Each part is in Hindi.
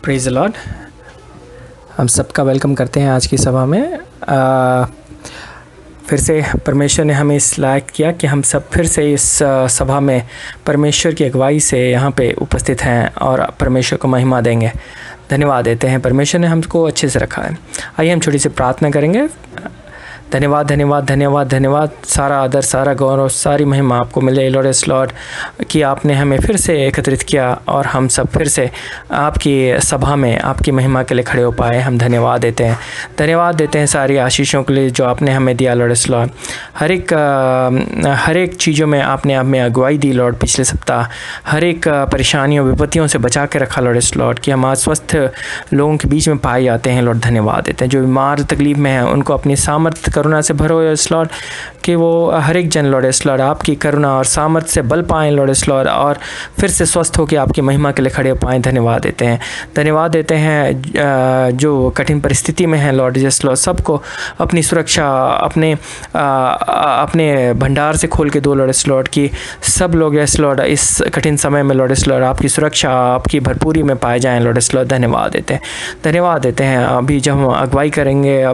Praise the Lord. हम सबका वेलकम करते हैं आज की सभा में। फिर से परमेश्वर ने हमें इस लायक किया कि हम सब फिर से इस सभा में परमेश्वर की अगुवाई से यहाँ पे उपस्थित हैं और परमेश्वर को महिमा देंगे। धन्यवाद देते हैं, परमेश्वर ने हमको अच्छे से रखा है। आइए हम छोटी सी प्रार्थना करेंगे। धन्यवाद धन्यवाद धन्यवाद धन्यवाद। सारा आदर, सारा गौरव, सारी महिमा आपको मिले लॉर्ड एस लॉर्ड कि आपने हमें फिर से एकत्रित किया और हम सब फिर से आपकी सभा में आपकी महिमा के लिए खड़े हो पाए। हम धन्यवाद देते हैं, धन्यवाद देते हैं सारी आशीषों के लिए जो आपने हमें दिया लॉर्ड एस लॉर्ड। हर एक चीज़ों में आपने हमें अगुवाई दी लॉर्ड। पिछले सप्ताह हर एक परेशानियों विपत्तियों से बचा के रखा लॉर्ड एस लॉर्ड कि हम आज स्वस्थ लोगों के बीच में पाए जाते हैं लॉर्ड। धन्यवाद देते हैं जो बीमार तकलीफ में हैं उनको अपनी सामर्थ्य करुणा से भरो एस लॉर्ड कि वो हर एक जन लॉर्ड एस लॉर्ड आपकी करुणा और सामर्थ्य से बल पाएँ लॉर्ड एस लॉर्ड और फिर से स्वस्थ होकर आपकी महिमा के लिए खड़े हो पाएँ। धन्यवाद देते हैं, धन्यवाद देते हैं जो कठिन परिस्थिति में है लॉर्ड एस लॉर्ड सबको अपनी सुरक्षा अपने भंडार से खोल के दो लॉर्ड एस लॉर्ड कि सब लोग एस लॉर्ड इस कठिन समय में लॉर्ड एस लॉर्ड आपकी सुरक्षा आपकी भरपूरी में पाए जाएँ लॉर्ड एस लॉर्ड। धन्यवाद देते हैं, धन्यवाद देते हैं। अभी जब हम अगुवाई करेंगे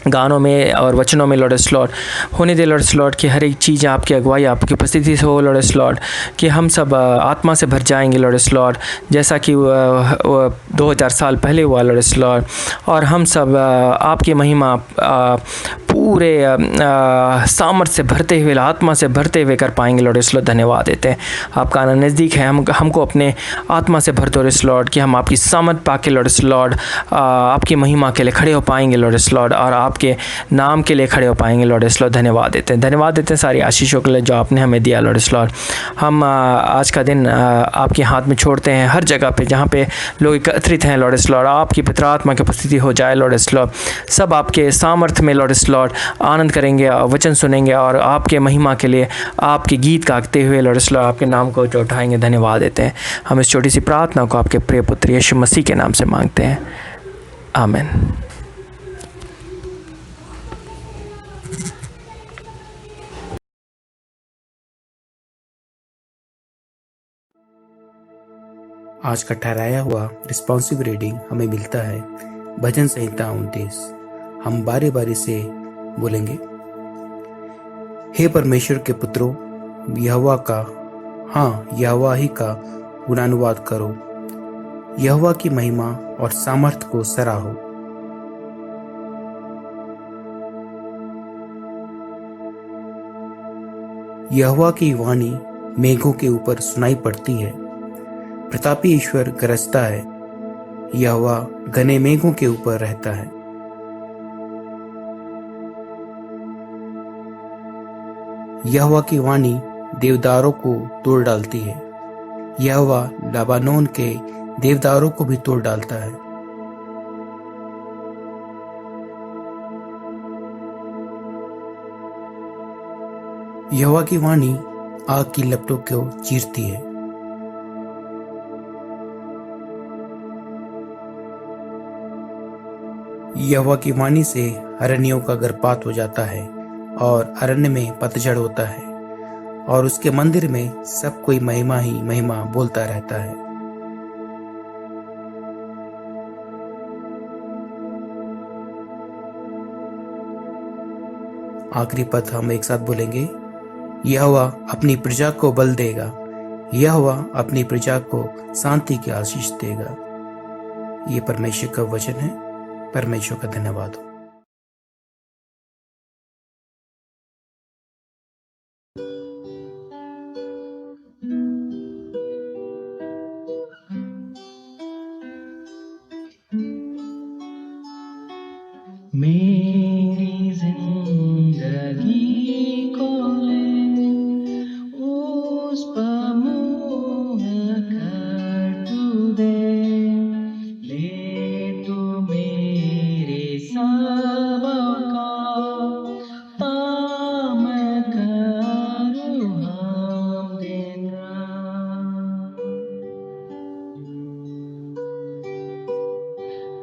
गानों में और वचनों में लॉर्ड एस लॉर्ड होने दे लॉर्ड एस लॉर्ड कि हर एक चीज़ आपकी अगुवाई आपकी उपस्थिति से हो लॉर्ड एस लॉर्ड कि हम सब आत्मा से भर जाएंगे लॉर्ड एस लॉर्ड जैसा कि 2000 साल पहले हुआ लॉर्ड एस लॉर्ड। और हम सब आपकी महिमा पूरे सामर्थ्य से भरते हुए आत्मा से भरते हुए कर पाएंगे लॉर्ड एस लॉर्ड। धन्यवाद देते हैं, आपका आना नज़दीक है। हमको अपने आत्मा से भर दो लॉर्ड एस लॉर्ड कि हम आपकी सामर्थ पाके लॉर्ड एस लॉर्ड आपकी महिमा के लिए खड़े हो पाएंगे लॉर्ड एस लॉर्ड और आपके नाम के लिए खड़े हो पाएंगे लॉर्ड एस लॉर्ड। धन्यवाद देते हैं, धन्यवाद देते हैं सारी आशीषों के लिए जो आपने हमें दिया लॉर्ड एस लॉर्ड। हम आज का दिन आपके हाथ में छोड़ते हैं। हर जगह पे जहाँ पे लोग एकत्रित हैं लॉर्ड एस लॉर्ड आपकी पवित्र आत्मा की उपस्थिति हो जाए लॉर्ड एस लॉर्ड। सब आपके सामर्थ्य में लॉर्ड एस लॉर्ड आनंद करेंगे, वचन सुनेंगे और आपके महिमा के लिए आपके गीत गाते हुए लॉर्ड एस लॉर्ड आपके नाम को उठाएंगे। धन्यवाद देते हैं। हम इस छोटी सी प्रार्थना को आपके प्रिय पुत्र यीशु मसीह के नाम से मांगते हैं, आमीन। आज का ठहराया हुआ रिस्पॉन्सिव रीडिंग हमें मिलता है भजन संहिता 29। हम बारी बारी से बोलेंगे। हे परमेश्वर के पुत्रों, यहोवा का, हाँ यहोवा ही का गुणानुवाद करो, यहोवा की महिमा और सामर्थ्य को सराहो। यहोवा की वाणी मेघों के ऊपर सुनाई पड़ती है, प्रतापी ईश्वर गरजता है, यहोवा घने मेघों के ऊपर रहता है। यहोवा की वाणी देवदारों को तोड़ डालती है, यहोवा लबानोन के देवदारों को भी तोड़ डालता है। यहोवा की वाणी आग की लपटों को चीरती है। यहोवा की वाणी से अरण्यों का गर्भपात हो जाता है और अरण्य में पतझड़ होता है और उसके मंदिर में सब कोई महिमा ही महिमा बोलता रहता है। आखिरी पद हम एक साथ बोलेंगे। यहोवा अपनी प्रजा को बल देगा, यहोवा अपनी प्रजा को शांति की आशीष देगा। ये परमेश्वर का वचन है। परमेश्वर का धन्यवाद हो।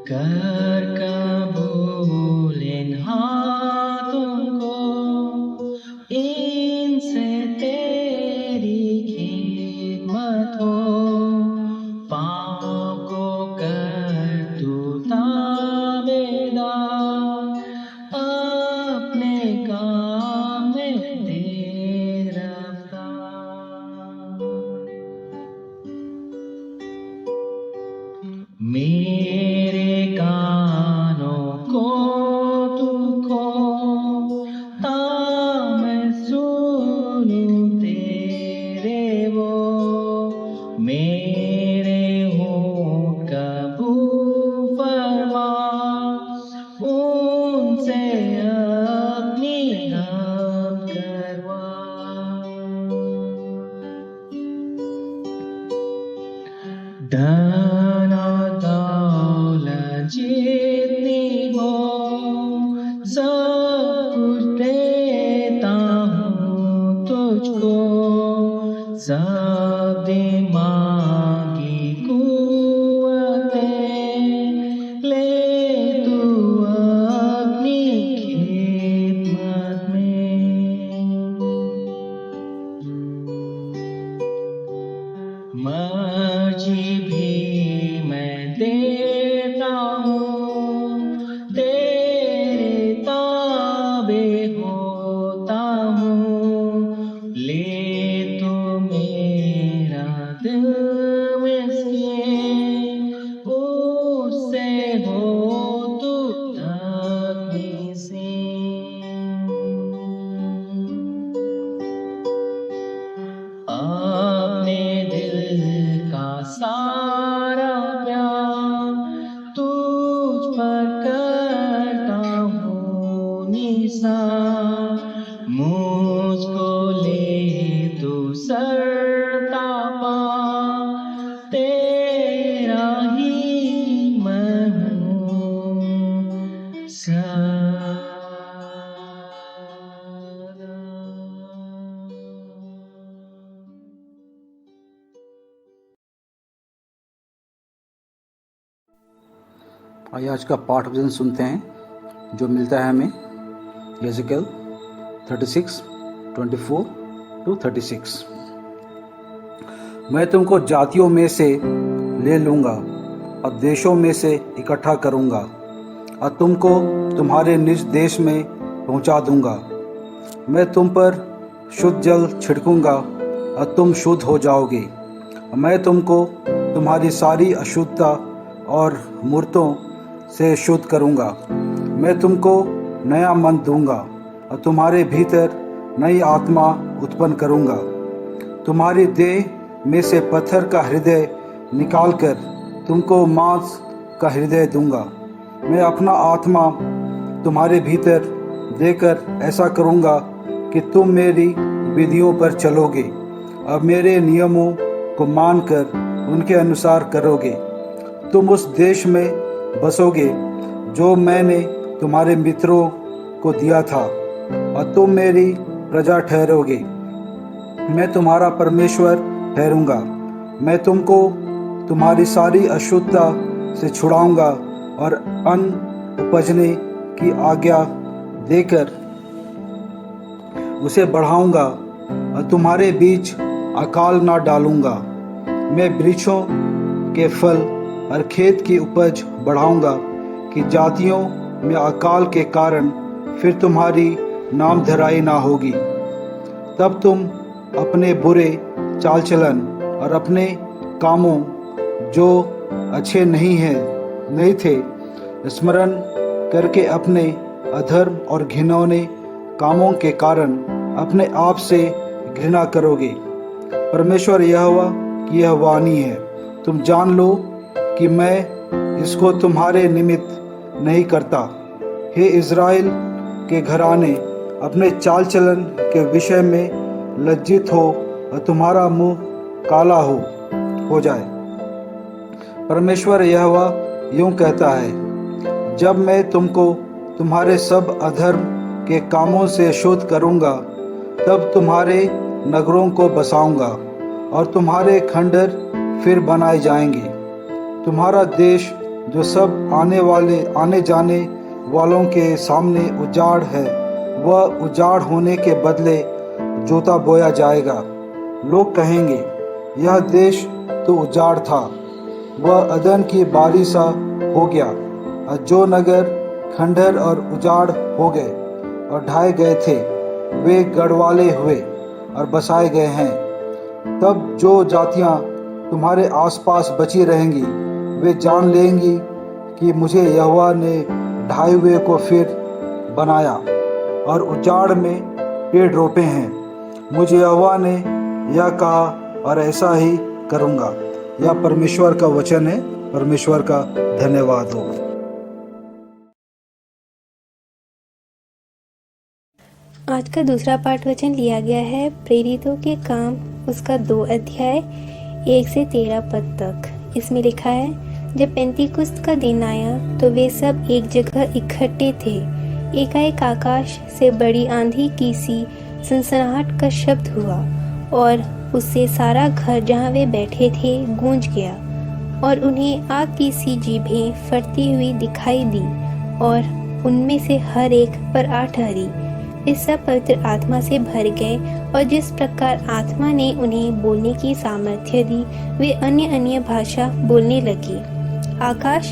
कर कबूल इन हाथों को, इनसे तेरी खिदमत हो। पाँव को कर तू ताबेदार, अपने काम में तेज रफ्तार। मेरे कानों को तू खोल, ता मैं सुनूं तेरे वो। मेरे होंठ कबूल फरमा, उनसे अपनी हक करवा। धन और दौलत जितनी हो, सब कुछ देता हूँ तुझको। सब दिमागी कुव्वतें ले तू अपनी खिदमत में। मर्जी भी मैं देता हूँ, तेरे ताबे होता हूँ। ले तू मेरा दिल मिस्कीन, उससे हो तू तकलीसीन। अपने दिल का सारा प्यार तुझ पर करता हूँ निसार। मुझको ले तू सरता पा, तेरा ही मैं हूँ सदा। आइए आज का पाठ वचन सुनते हैं जो मिलता है हमें यहेजकेल 36:24-36। मैं तुमको जातियों में से ले लूँगा और देशों में से इकट्ठा करूँगा और तुमको तुम्हारे निज देश में पहुँचा दूँगा। मैं तुम पर शुद्ध जल छिड़कूँगा और तुम शुद्ध हो जाओगे। मैं तुमको तुम्हारी सारी अशुद्धता और मूर्तों से शुद्ध करूँगा। मैं तुमको नया मन दूँगा और तुम्हारे भीतर नई आत्मा उत्पन्न करूँगा। तुम्हारी देह में से पत्थर का हृदय निकालकर तुमको मांस का हृदय दूँगा। मैं अपना आत्मा तुम्हारे भीतर देकर ऐसा करूँगा कि तुम मेरी विधियों पर चलोगे और मेरे नियमों को मानकर उनके अनुसार करोगे। तुम उस देश में बसोगे जो मैंने तुम्हारे मित्रों को दिया था और तुम मेरी प्रजा ठहरोगे। मैं तुम्हारा परमेश्वर ठहरूंगा। मैं तुमको तुम्हारी सारी अशुद्धता से छुड़ाऊंगा और अन्न उपजने की आज्ञा देकर उसे बढ़ाऊंगा और तुम्हारे बीच अकाल ना डालूंगा। मैं वृक्षों के फल और खेत की उपज बढ़ाऊंगा कि जातियों में अकाल के कारण फिर तुम्हारी नाम धराई ना होगी। तब तुम अपने बुरे चाल चलन और अपने कामों जो अच्छे नहीं थे स्मरण करके अपने अधर्म और घिनौने कामों के कारण अपने आप से घृणा करोगे। परमेश्वर यहोवा की यह वाणी है, तुम जान लो कि मैं इसको तुम्हारे निमित्त नहीं करता। हे इज़राइल के घराने, अपने चाल चलन के विषय में लज्जित हो और तुम्हारा मुंह काला हो जाए। परमेश्वर यहोवा यूं कहता है, जब मैं तुमको तुम्हारे सब अधर्म के कामों से शुद्ध करूंगा, तब तुम्हारे नगरों को बसाऊंगा और तुम्हारे खंडहर फिर बनाए जाएंगे। तुम्हारा देश जो सब आने जाने वालों के सामने उजाड़ है, वह उजाड़ होने के बदले जोता बोया जाएगा। लोग कहेंगे, यह देश तो उजाड़ था, वह अदन की बारी सा हो गया। और जो नगर खंडहर और उजाड़ हो गए और ढाए गए थे, वे गढ़वाले हुए और बसाए गए हैं। तब जो जातियां तुम्हारे आसपास बची रहेंगी, वे जान लेंगी कि मुझे यहोवा ने ढाए हुए को फिर बनाया और उजाड़ में पेड़ रोपे हैं। मुझे यहोवा ने यह कहा और ऐसा ही करूँगा। यह परमेश्वर का वचन है। परमेश्वर का धन्यवाद हो। आज का दूसरा पाठ वचन लिया गया है प्रेरितों के काम उसका 2 अध्याय 1 से 13 पद तक। इसमें लिखा है, जब पेंतीकुस्त का दिन आया तो वे सब एक जगह इकट्ठे थे। एकाएक आकाश से बड़ी आंधी की सी सनसनाहट का शब्द हुआ और उससे सारा घर जहाँ वे बैठे थे गूंज गया और उन्हें आग की सी जीभें फटती हुई दिखाई दी और उनमें से हर एक पर आ ठहरी। वे सब पवित्र आत्मा से भर गए और जिस प्रकार आत्मा ने उन्हें बोलने की सामर्थ्य दी, वे अन्य अन्य भाषा बोलने लगे। आकाश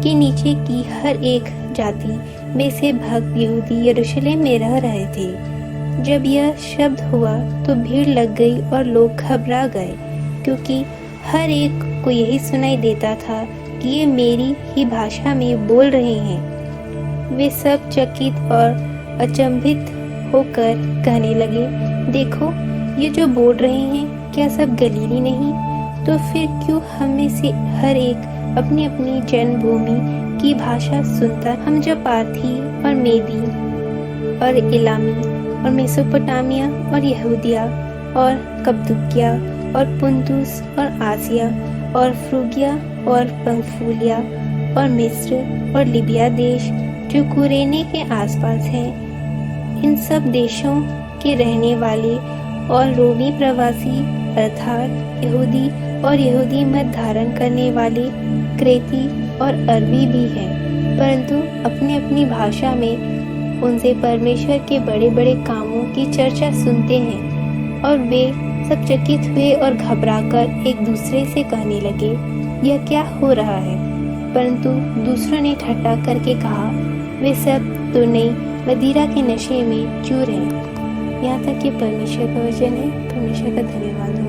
के नीचे की हर एक जाति में से भक्त यहूदी यरूशलेम में रह रहे थे। जब यह शब्द हुआ तो भीड़ लग गई और लोग घबरा गए, क्योंकि हर एक को यही सुनाई देता था कि ये मेरी ही भाषा में बोल रहे हैं। वे सब चकित और अचंभित होकर कहने लगे, देखो, ये जो बोल रहे हैं क्या सब गलीली नहीं? तो फिर क्यों हम में से हर एक अपनी अपनी जन्मभूमि की भाषा सुनता? हम जब पार्थी और मेदी और इलामी और मेसोपोटामिया और यहूदिया और कप्पदूकिया और पुंतुस और आसिया और फ्रूगिया और पंफूलिया और मिस्र और लिबिया देश जो कुरेने के आसपास है, इन सब देशों के रहने वाले और रोमी प्रवासी अर्थात यहूदी और यहूदी मत धारण करने वाले क्रेती और अरबी भी हैं, परंतु अपनी अपनी भाषा में उनसे परमेश्वर के बड़े बड़े कामों की चर्चा सुनते हैं। और वे सब चकित हुए और घबराकर एक दूसरे से कहने लगे, यह क्या हो रहा है? परंतु दूसरों ने ठट्ठा करके कहा, वे सब तो नई मदिरा के नशे में चूर हैं। यहाँ तक कि परमेश्वर का वचन है। परमेश्वर का धन्यवाद हो।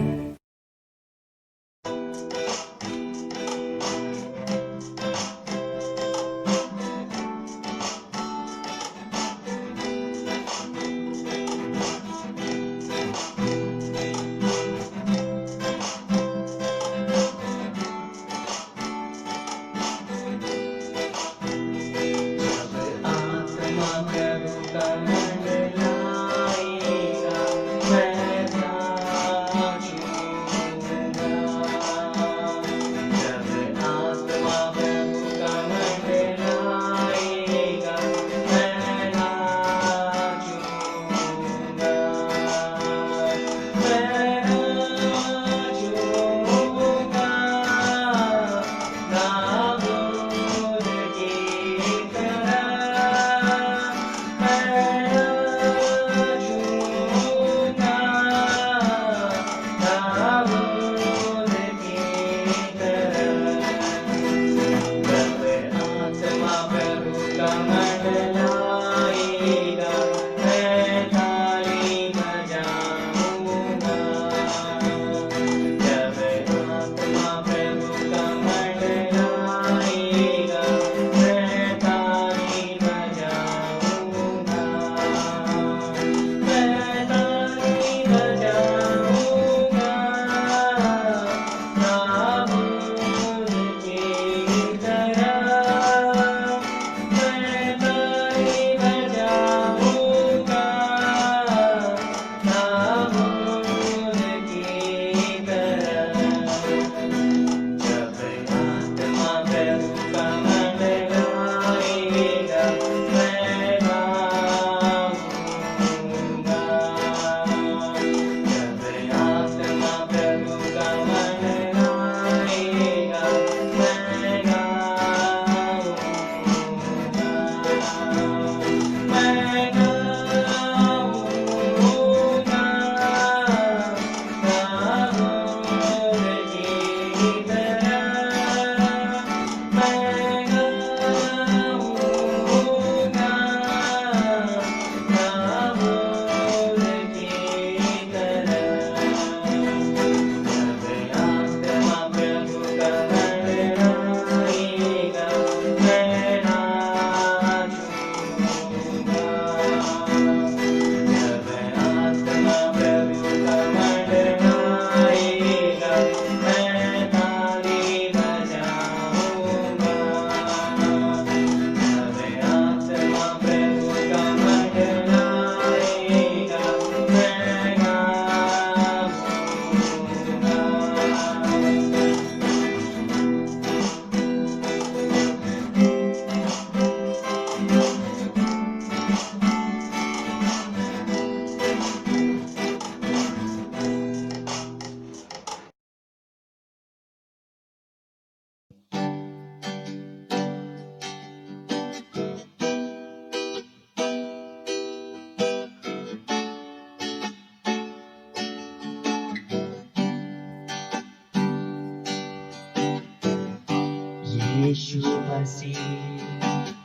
यीशु मसीह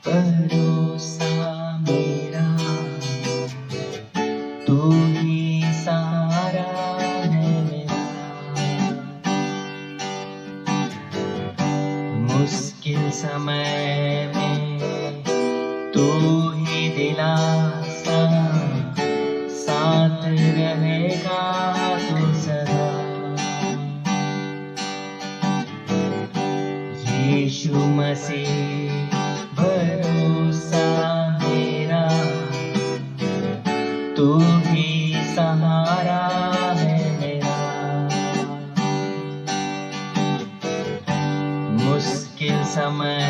भरोसा मेरा, तू ही सहारा है मेरा। मुश्किल समय में तू ही दिलासा, साथ रहेगा तू सदा। यीशु मसीह भरोसा मेरा, तू ही सहारा है मेरा। मुश्किल समय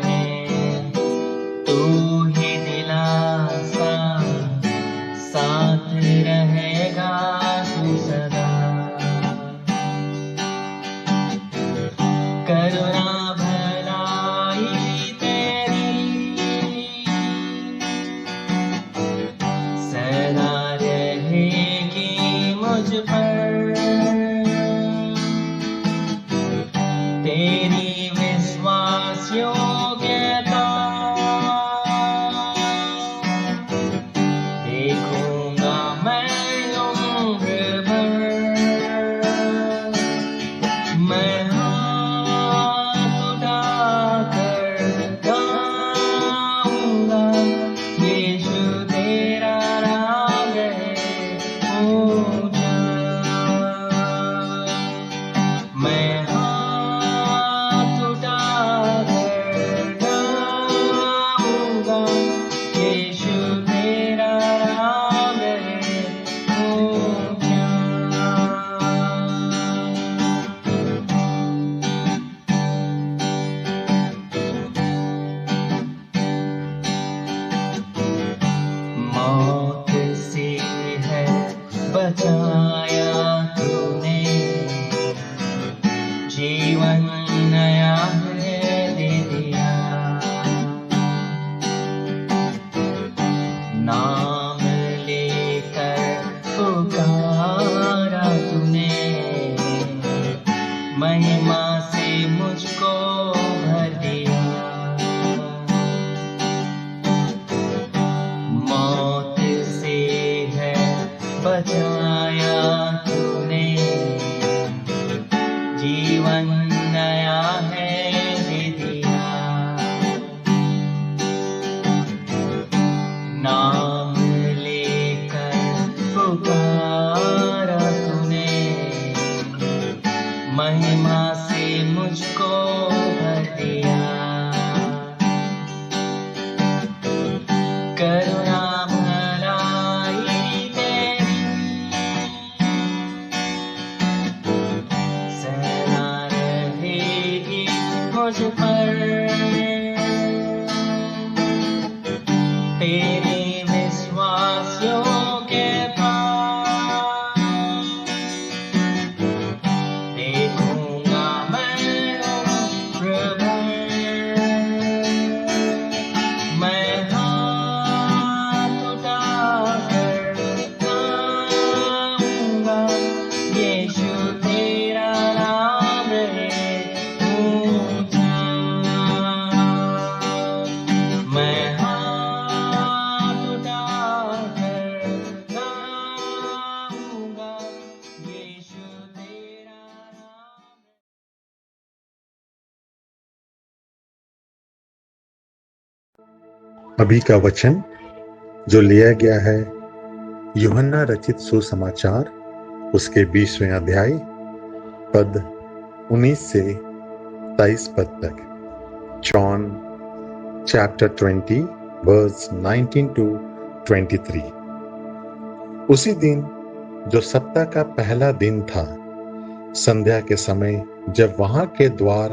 में तू ही दिलासा, साथ रहेगा तू सदा। करुणा भलाई तेरी सदा रहेगी मुझ पर, तेरी विश्वास योग्यता देखूंगा मैं उम्र भर। मैं हाथ उठाकर गाऊंगा, यीशु तेरा नाम है ऊंचा। मैं हाथ उठाकर गाऊंगा, यीशु तेरा नाम है ऊंचा। मौत से है बचाया तूने, जीवन नया है दे दिया। नाम लेकर पुकारा तूने, महिमा से मुझको भर दिया। मौत से है बचाया तूने, जीवन नया है दे दिया। नाम लेकर पुकारा तूने, महिमा से मुझको भर दिया। करुणा भलाई तेरी सदा रहेगी मुझ पर, तेरी विश्वास योग्यता देखूंगा मैं उम्र भर। मैं हाथ उठाकर गाऊंगा, यीशु तेरा नाम है ऊंचा। मैं हाथ उठाकर गाऊंगा, यीशु तेरा नाम। अभी का वचन जो लिया गया है यूहन्ना रचित सुसमाचार उसके 20वें अध्याय पद 19 से 23 पद तक। John chapter 20 verse 19 to 23। उसी दिन जो सप्ताह का पहला दिन था, संध्या के समय जब वहां के द्वार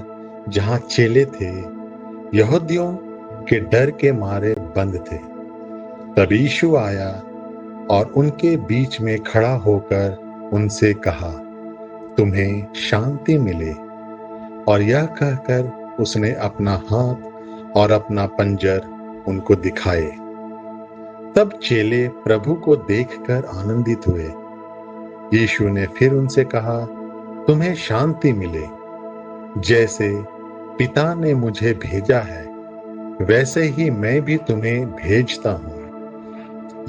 जहां चेले थे यहूदियों के डर के मारे बंद थे, तब यीशु आया और उनके बीच में खड़ा होकर उनसे कहा, तुम्हें शांति मिले। और यह कहकर उसने अपना हाथ और अपना पंजर उनको दिखाए। तब चेले प्रभु को देखकर आनंदित हुए। यीशु ने फिर उनसे कहा, तुम्हें शांति मिले। जैसे पिता ने मुझे भेजा है, वैसे ही मैं भी तुम्हें भेजता हूं।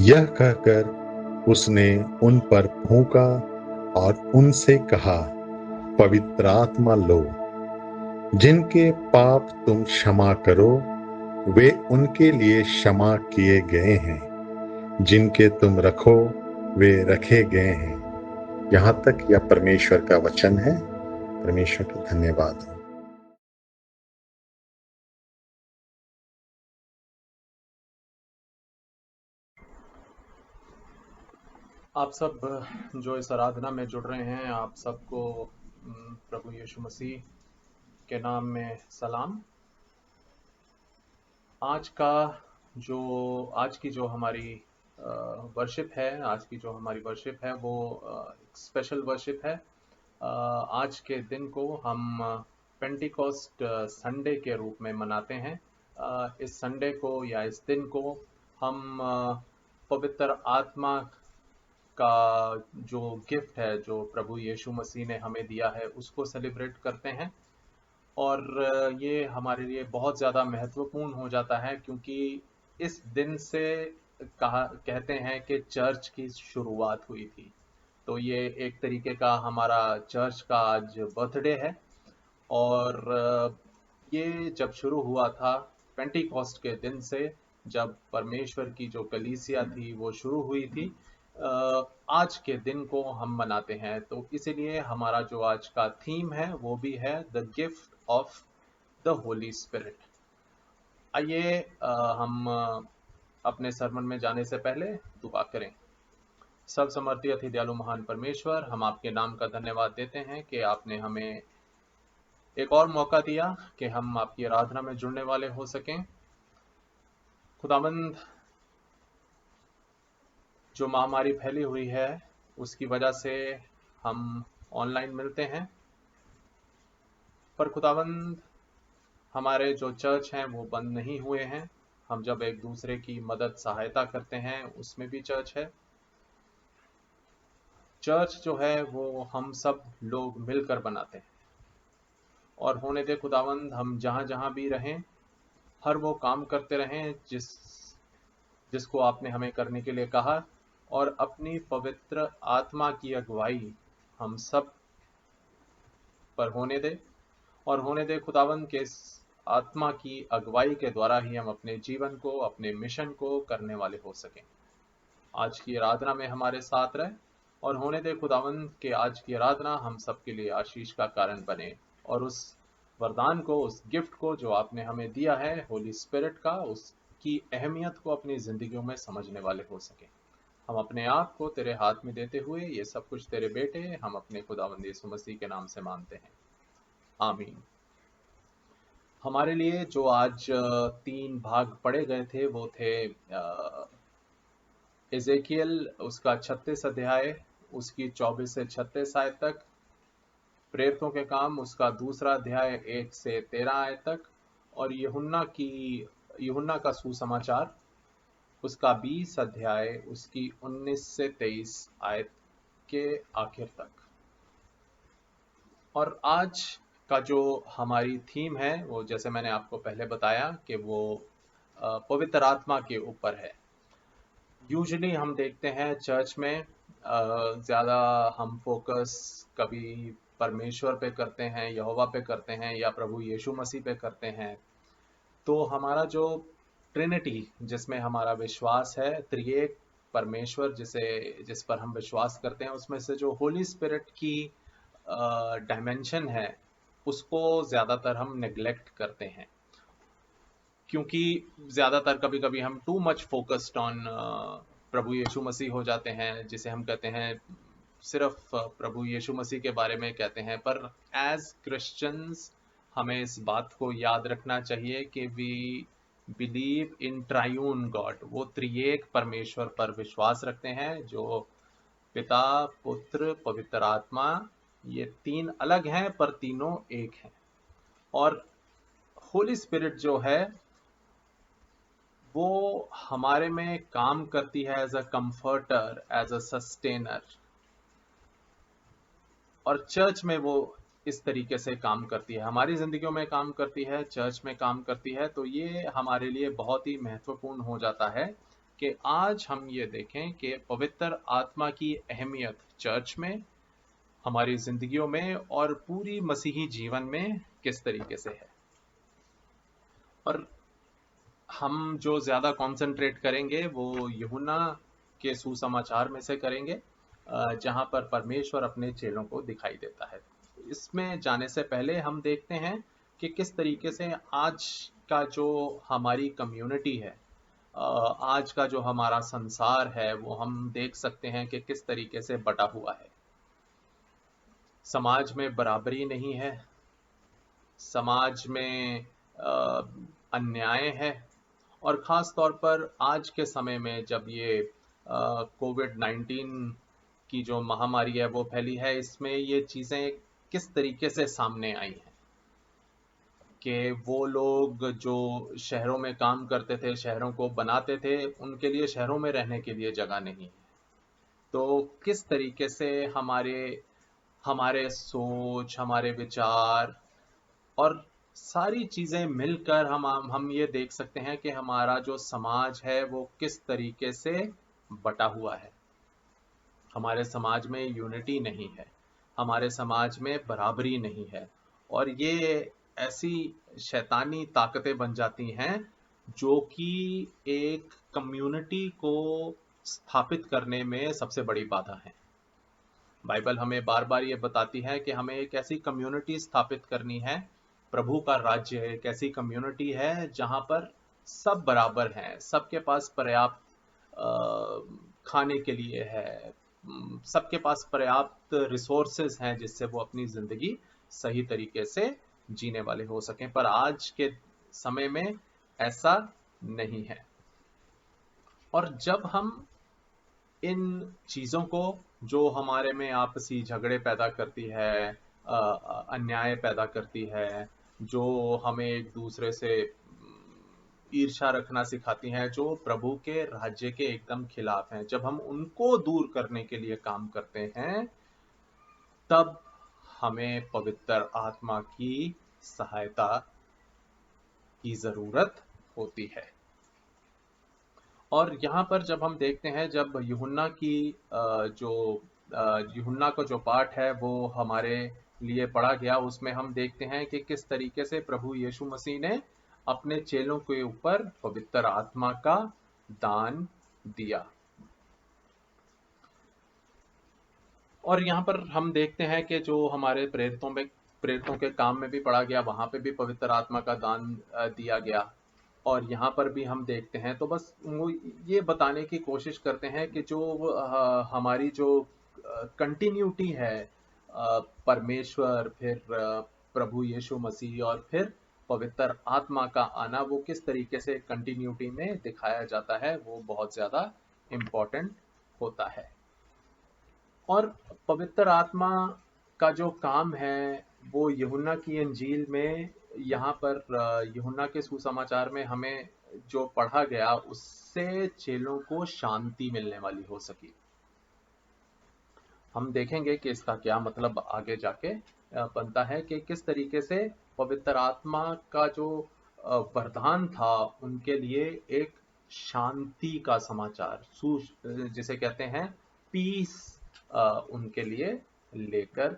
यह कहकर उसने उन पर फूंका और उनसे कहा, पवित्र आत्मा लो। जिनके पाप तुम क्षमा करो, वे उनके लिए क्षमा किए गए हैं। जिनके तुम रखो, वे रखे गए हैं। यहां तक यह परमेश्वर का वचन है। परमेश्वर का धन्यवाद हो। आप सब जो इस आराधना में जुड़ रहे हैं, आप सबको प्रभु यीशु मसीह के नाम में सलाम। आज की जो हमारी वर्शिप है, वो एक स्पेशल वर्शिप है। आज के दिन को हम पेंटिकॉस्ट संडे के रूप में मनाते हैं। इस संडे को या इस दिन को हम पवित्र आत्मा का जो गिफ्ट है, जो प्रभु यीशु मसीह ने हमें दिया है, उसको सेलिब्रेट करते हैं। और ये हमारे लिए बहुत ज़्यादा महत्वपूर्ण हो जाता है, क्योंकि इस दिन से कहते हैं कि चर्च की शुरुआत हुई थी। तो ये एक तरीके का हमारा चर्च का आज बर्थडे है। और ये जब शुरू हुआ था पेंटिकॉस्ट के दिन से, जब परमेश्वर की जो कलीसिया थी वो शुरू हुई थी, आज के दिन को हम मनाते हैं। तो इसीलिए हमारा जो आज का थीम है वो भी है the gift of the Holi spirit. आइए हम अपने सरमन में जाने से पहले दुआ करें। सब समर्थी अति दयालु महान परमेश्वर, हम आपके नाम का धन्यवाद देते हैं कि आपने हमें एक और मौका दिया कि हम आपकी आराधना में जुड़ने वाले हो सकें। खुदावंद, जो महामारी फैली हुई है उसकी वजह से हम ऑनलाइन मिलते हैं, पर खुदावंद हमारे जो चर्च हैं वो बंद नहीं हुए हैं। हम जब एक दूसरे की मदद सहायता करते हैं उसमें भी चर्च है। चर्च जो है वो हम सब लोग मिलकर बनाते हैं। और होने दे खुदावंद, हम जहाँ जहाँ भी रहें, हर वो काम करते रहें जिसको आपने हमें करने के लिए कहा, और अपनी पवित्र आत्मा की अगुवाई हम सब पर होने दे। और होने दे खुदावंद के इस आत्मा की अगुवाई के द्वारा ही हम अपने जीवन को, अपने मिशन को करने वाले हो सकें। आज की आराधना में हमारे साथ रहे, और होने दे खुदावंद के आज की आराधना हम सबके लिए आशीष का कारण बने, और उस वरदान को, उस गिफ्ट को जो आपने हमें दिया है होली स्पिरिट का, उसकी अहमियत को अपनी जिंदगियों में समझने वाले हो सके। हम अपने आप को तेरे हाथ में देते हुए ये सब कुछ तेरे बेटे हम अपने खुदावंद यीशु मसीह के नाम से मांगते हैं, आमीन। हमारे लिए जो आज 3 भाग पढ़े गए थे वो थे एजेकियल उसका 36 अध्याय, उसकी 24 से 36 आयत तक, प्रेरितों के काम उसका 2 अध्याय 1 से 13 आयत तक, और यूहन्ना का सुसमाचार उसका 20 अध्याय उसकी 19 से 23 आयत के आखिर तक। और आज का जो हमारी थीम है वो, जैसे मैंने आपको पहले बताया, कि वो पवित्र आत्मा के ऊपर है। यूजुअली हम देखते हैं चर्च में ज़्यादा हम फोकस कभी परमेश्वर पे करते हैं, यहोवा पे करते हैं, या प्रभु यीशु मसीह पे करते हैं। तो हमारा जो ट्रिनिटी, जिसमें हमारा विश्वास है, त्रिएक परमेश्वर जिस पर हम विश्वास करते हैं, उसमें से जो होली स्पिरिट की डायमेंशन है उसको ज़्यादातर हम नेग्लेक्ट करते हैं, क्योंकि ज़्यादातर कभी कभी हम टू मच फोकस्ड ऑन प्रभु यीशु मसीह हो जाते हैं, जिसे हम कहते हैं सिर्फ प्रभु यीशु मसीह के बारे में कहते हैं। पर एज क्रिश्चियंस हमें इस बात को याद रखना चाहिए कि we believe in triune God, वो त्रिएक परमेश्वर पर विश्वास रखते हैं, जो पिता, पुत्र, पवित्र आत्मा, ये 3 अलग हैं पर तीनों एक हैं। और होली स्पिरिट जो है वो हमारे में काम करती है as a comforter, as a sustainer. और चर्च में वो इस तरीके से काम करती है, हमारी ज़िंदगियों में काम करती है, चर्च में काम करती है, तो ये हमारे लिए बहुत ही महत्वपूर्ण हो जाता है कि आज हम ये देखें कि पवित्र आत्मा की अहमियत चर्च में, हमारी ज़िंदगियों में और पूरी मसीही जीवन में किस तरीके से है। और हम जो ज़्यादा कंसंट्रेट करेंगे वो यूहन्ना के सुसमाचार में से करेंगे, जहाँ पर परमेश्वर अपने चेलों को दिखाई देता है। इसमें जाने से पहले हम देखते हैं कि किस तरीके से आज का जो हमारी कम्युनिटी है, आज का जो हमारा संसार है, वो हम देख सकते हैं कि किस तरीके से बटा हुआ है। समाज में बराबरी नहीं है, समाज में अन्याय है, और ख़ास तौर पर आज के समय में जब ये कोविड-19 की जो महामारी है वो फैली है, इसमें ये चीज़ें किस तरीके से सामने आई हैं कि वो लोग जो शहरों में काम करते थे, शहरों को बनाते थे, उनके लिए शहरों में रहने के लिए जगह नहीं है। तो किस तरीके से हमारे सोच, हमारे विचार और सारी चीज़ें मिलकर हम ये देख सकते हैं कि हमारा जो समाज है वो किस तरीके से बटा हुआ है। हमारे समाज में यूनिटी नहीं है, हमारे समाज में बराबरी नहीं है, और ये ऐसी शैतानी ताकतें बन जाती हैं जो कि एक कम्युनिटी को स्थापित करने में सबसे बड़ी बाधा है। बाइबल हमें बार बार ये बताती है कि हमें एक ऐसी कम्युनिटी स्थापित करनी है, प्रभु का राज्य एक ऐसी कम्युनिटी है जहाँ पर सब बराबर हैं, सबके पास पर्याप्त खाने के लिए है, सबके पास पर्याप्त रिसोर्सेज हैं जिससे वो अपनी ज़िंदगी सही तरीके से जीने वाले हो सकें। पर आज के समय में ऐसा नहीं है, और जब हम इन चीज़ों को जो हमारे में आपसी झगड़े पैदा करती है, अन्याय पैदा करती है, जो हमें एक दूसरे से ईर्ष्या रखना सिखाती हैं, जो प्रभु के राज्य के एकदम खिलाफ हैं, जब हम उनको दूर करने के लिए काम करते हैं, तब हमें पवित्र आत्मा की सहायता की ज़रूरत होती है। और यहाँ पर जब हम देखते हैं, जब यूहन्ना को जो पाठ है वो हमारे लिए पढ़ा गया, उसमें हम देखते हैं कि किस तरीके से प्रभु यीशु मसीह ने अपने चेलों के ऊपर पवित्र आत्मा का दान दिया। और यहाँ पर हम देखते हैं कि जो हमारे प्रेरितों के काम में भी पढ़ा गया, वहाँ पे भी पवित्र आत्मा का दान दिया गया, और यहाँ पर भी हम देखते हैं। तो बस वो ये बताने की कोशिश करते हैं कि जो हमारी जो कंटिन्यूटी है, परमेश्वर, फिर प्रभु यीशु मसीह और फिर पवित्र आत्मा का आना, वो किस तरीके से कंटिन्यूटी में दिखाया जाता है, वो बहुत ज़्यादा इम्पोर्टेंट होता है। और पवित्र आत्मा का जो काम है वो यूहन्ना की इंजील में, यहाँ पर यूहन्ना के सुसमाचार में हमें जो पढ़ा गया, उससे चेलों को शांति मिलने वाली हो सकी। हम देखेंगे कि इसका क्या मतलब आगे जाके बनता है कि किस तरीके से पवित्र आत्मा का जो वरदान था उनके लिए एक शांति का समाचार, जिसे कहते हैं पीस, उनके लिए लेकर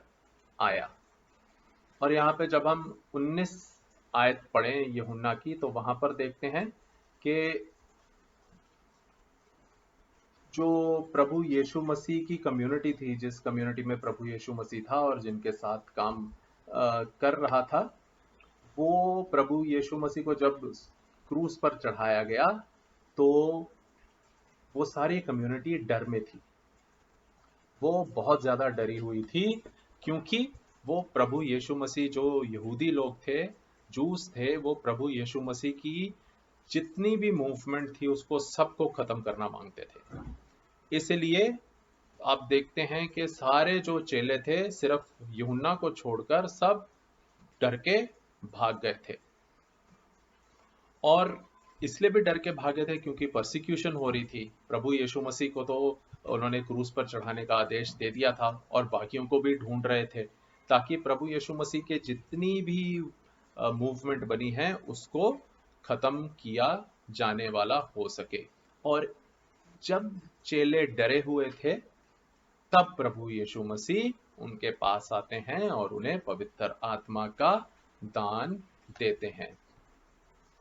आया। और यहाँ पे जब हम 19 आयत पढ़ें यूहन्ना की, तो वहां पर देखते हैं कि जो प्रभु यीशु मसीह की कम्युनिटी थी, जिस कम्युनिटी में प्रभु यीशु मसीह था और जिनके साथ काम कर रहा था, वो प्रभु यीशु मसीह को जब क्रूस पर चढ़ाया गया तो वो सारी कम्युनिटी डर में थी, वो बहुत ज़्यादा डरी हुई थी, क्योंकि वो प्रभु यीशु मसीह, जो यहूदी लोग थे, जूस थे, वो प्रभु यीशु मसीह की जितनी भी मूवमेंट थी उसको सबको ख़त्म करना मांगते थे। इसलिए आप देखते हैं कि सारे जो चेले थे, सिर्फ यूहन्ना को छोड़कर सब डर के भाग गए थे। और इसलिए भी डर के भागे थे क्योंकि परसिक्यूशन हो रही थी। प्रभु यीशु मसीह को तो उन्होंने क्रूस पर चढ़ाने का आदेश दे दिया था और बाकियों को भी ढूंढ रहे थे, ताकि प्रभु यीशु मसीह के जितनी भी मूवमेंट बनी है उसको खत्म किया जाने वाला हो सके। और जब चेले डरे हुए थे तब प्रभु यीशु मसीह उनके पास आते हैं और उन्हें पवित्र आत्मा का दान देते हैं।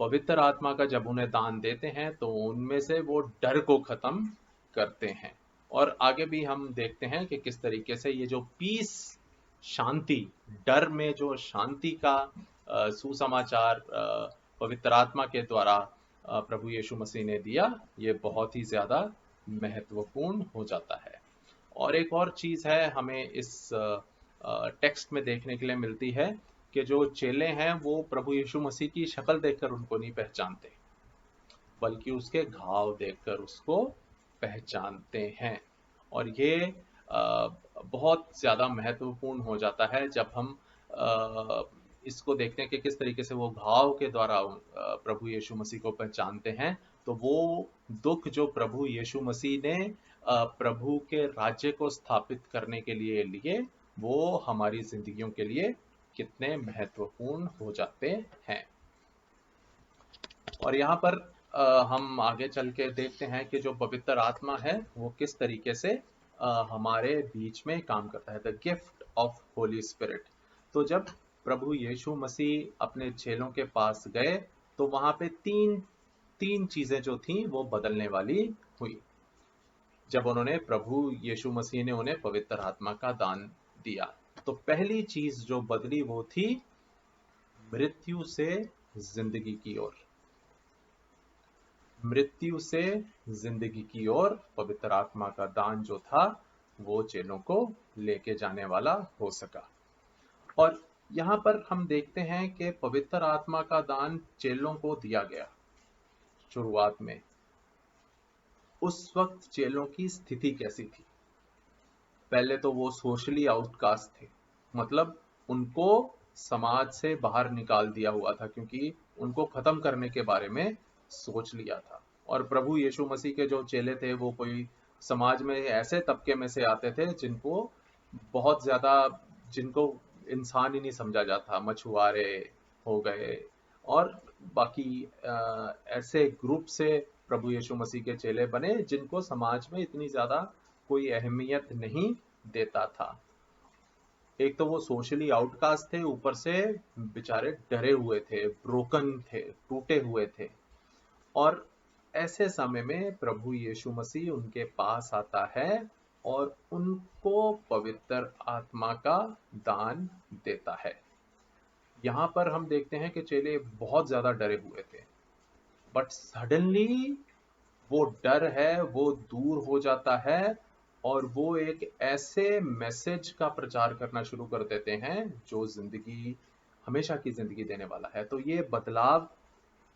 पवित्र आत्मा का जब उन्हें दान देते हैं तो उनमें से वो डर को खत्म करते हैं। और आगे भी हम देखते हैं कि किस तरीके से ये जो पीस, शांति, डर में जो शांति का सुसमाचार पवित्र आत्मा के द्वारा प्रभु यीशु मसीह ने दिया, ये बहुत ही ज्यादा महत्वपूर्ण हो जाता है। और एक और चीज है हमें इस टेक्स्ट में देखने के लिए मिलती है कि जो चेले हैं वो प्रभु यीशु मसीह की शक्ल देखकर उनको नहीं पहचानते, बल्कि उसके घाव देखकर उसको पहचानते हैं। और ये बहुत ज्यादा महत्वपूर्ण हो जाता है जब हम इसको देखते हैं कि किस तरीके से वो घाव के द्वारा प्रभु यीशु मसीह को पहचानते हैं। तो वो दुख जो प्रभु यीशु मसीह ने प्रभु के राज्य को स्थापित करने के लिए वो हमारी जिंदगियों के लिए कितने महत्वपूर्ण हो जाते हैं। और यहाँ पर हम आगे चल के देखते हैं कि जो पवित्र आत्मा है वो किस तरीके से हमारे बीच में काम करता है, the gift of Holi spirit. तो जब प्रभु यीशु मसीह अपने चेलों के पास गए तो वहां पे तीन चीजें जो थी वो बदलने वाली हुई जब उन्होंने प्रभु यीशु मसीह ने उन्हें पवित्र आत्मा का दान दिया। तो पहली चीज जो बदली वो थी मृत्यु से जिंदगी की ओर। मृत्यु से जिंदगी की ओर पवित्र आत्मा का दान जो था वो चेलों को लेके जाने वाला हो सका। और यहाँ पर हम देखते हैं कि पवित्र आत्मा का दान चेलों को दिया गया शुरुआत में। उस वक्त चेलों की स्थिति कैसी थी? पहले तो वो सोशली आउटकास्ट थे, मतलब उनको समाज से बाहर निकाल दिया हुआ था क्योंकि उनको खत्म करने के बारे में सोच लिया था। और प्रभु यीशु मसीह के जो चेले थे वो कोई समाज में ऐसे तबके में से आते थे जिनको बहुत ज्यादा, जिनको इंसान ही नहीं समझा जाता, मछुआरे हो गए और बाकी ऐसे ग्रुप से प्रभु यीशु मसीह के चेले बने जिनको समाज में इतनी ज्यादा कोई अहमियत नहीं देता था। एक तो वो सोशली आउटकास्ट थे, ऊपर से बेचारे डरे हुए थे, ब्रोकन थे, टूटे हुए थे। और ऐसे समय में प्रभु यीशु मसीह उनके पास आता है और उनको पवित्र आत्मा का दान देता है। यहाँ पर हम देखते हैं कि चेले बहुत ज्यादा डरे हुए थे, बट सडनली वो डर है वो दूर हो जाता है और वो एक ऐसे मैसेज का प्रचार करना शुरू कर देते हैं जो जिंदगी, हमेशा की जिंदगी देने वाला है। तो ये बदलाव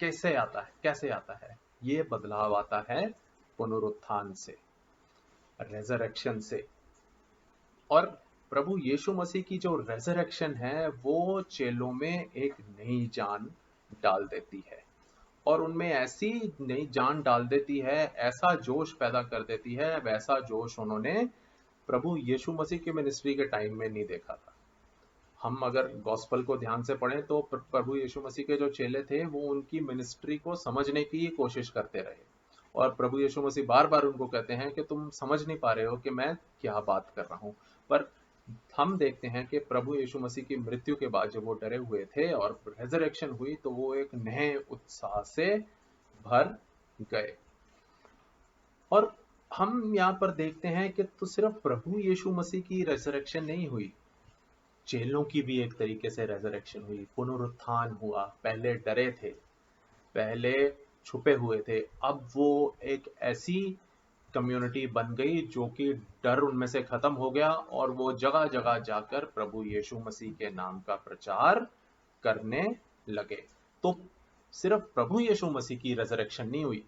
कैसे आता है? ये बदलाव आता है पुनरुत्थान से, रेजरेक्शन से। और प्रभु यीशु मसीह की जो रेजरेक्शन है वो चेलों में एक नई जान डाल देती है और उनमें ऐसी नई जान डाल देती है, ऐसा जोश पैदा कर देती है, वैसा जोश उन्होंने प्रभु यीशु मसीह की मिनिस्ट्री के टाइम में नहीं देखा था। हम अगर गॉस्पल को ध्यान से पढ़ें तो प्रभु यीशु मसीह के जो चेले थे वो उनकी मिनिस्ट्री को समझने की कोशिश करते रहे और प्रभु यीशु मसीह बार बार उनको कहते हैं कि तुम समझ नहीं पा रहे हो कि मैं क्या बात कर रहा हूं। पर हम देखते हैं कि प्रभु यीशु मसीह की मृत्यु के बाद जब वो डरे हुए थे और रेजरेक्शन हुई तो वो एक नए उत्साह से भर गए। और हम यहाँ पर देखते हैं कि तो सिर्फ प्रभु यीशु मसीह की रेजरेक्शन नहीं हुई, चेलों की भी एक तरीके से रेजरेक्शन हुई, पुनरुत्थान हुआ। पहले डरे थे, पहले छुपे हुए थे, अब वो एक ऐसी कम्युनिटी बन गई जो कि डर उनमें से खत्म हो गया और वो जगह जगह जाकर प्रभु यीशु मसीह के नाम का प्रचार करने लगे। तो सिर्फ प्रभु यीशु मसीह की रेजरेक्शन नहीं हुई,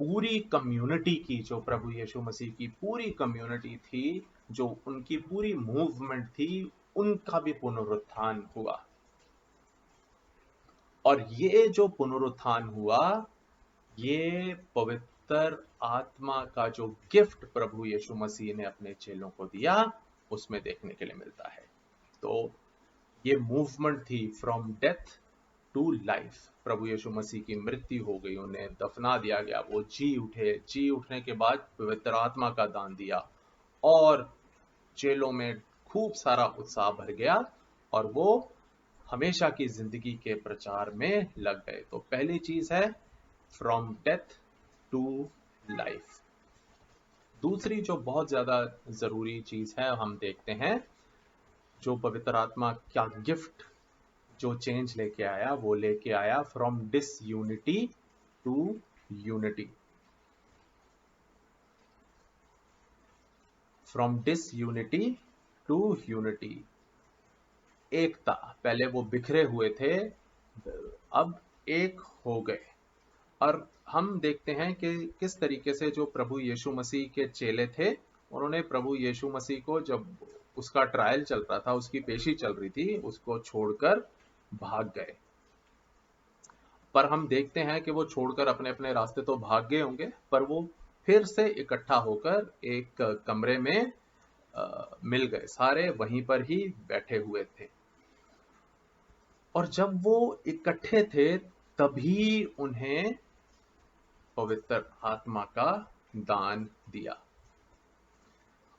पूरी कम्युनिटी की, जो प्रभु यीशु मसीह की पूरी कम्युनिटी थी, जो उनकी पूरी मूवमेंट थी, उनका भी पुनरुत्थान हुआ। और ये जो पुनरुत्थान हुआ, ये पवित्र आत्मा का जो गिफ्ट प्रभु यीशु मसीह ने अपने चेलों को दिया, उसमें देखने के लिए मिलता है। तो ये मूवमेंट थी फ्रॉम डेथ टू लाइफ। प्रभु यीशु मसीह की मृत्यु हो गई, उन्हें दफना दिया गया, वो जी उठे, जी उठने के बाद पवित्र आत्मा का दान दिया और चेलों में खूब सारा उत्साह भर गया और वो हमेशा की जिंदगी के प्रचार में लग गए। तो पहली चीज है फ्रॉम डेथ टू लाइफ। दूसरी जो बहुत ज्यादा जरूरी चीज है हम देखते हैं, जो पवित्र आत्मा क्या गिफ्ट जो चेंज लेके आया, वो लेके आया from disunity to unity. From disunity to unity, एकता। पहले वो बिखरे हुए थे, अब एक हो गए। और हम देखते हैं कि किस तरीके से जो प्रभु यीशु मसीह के चेले थे, उन्होंने प्रभु यीशु मसीह को, जब उसका ट्रायल चल रहा था, उसकी पेशी चल रही थी, उसको छोड़कर भाग गए। पर हम देखते हैं कि वो छोड़कर अपने अपने रास्ते तो भाग गए होंगे, पर वो फिर से इकट्ठा होकर एक कमरे में मिल गए, सारे वहीं पर ही बैठे हुए थे। और जब वो इकट्ठे थे तभी उन्हें पवित्र आत्मा का दान दिया।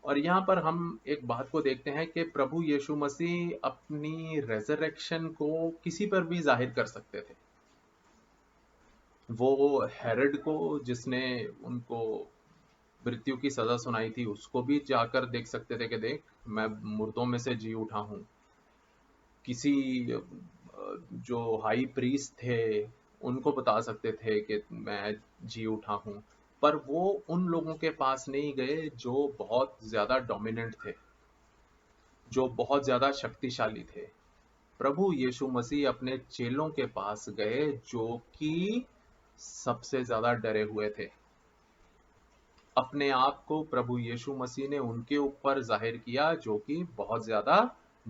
और यहाँ पर हम एक बात को देखते हैं कि प्रभु यीशु मसीह अपनी रेजरेक्शन को किसी पर भी जाहिर कर सकते थे। वो हेरोड को, जिसने उनको मृत्यु की सजा सुनाई थी, उसको भी जाकर देख सकते थे कि देख, मैं मुर्दों में से जी उठा हूं। किसी जो हाई प्रीस्ट थे उनको बता सकते थे कि मैं जी उठा हूं। पर वो उन लोगों के पास नहीं गए जो बहुत ज्यादा डोमिनेंट थे, जो बहुत ज्यादा शक्तिशाली थे। प्रभु यीशु मसीह अपने चेलों के पास गए जो कि सबसे ज्यादा डरे हुए थे। अपने आप को प्रभु यीशु मसीह ने उनके ऊपर जाहिर किया जो कि बहुत ज्यादा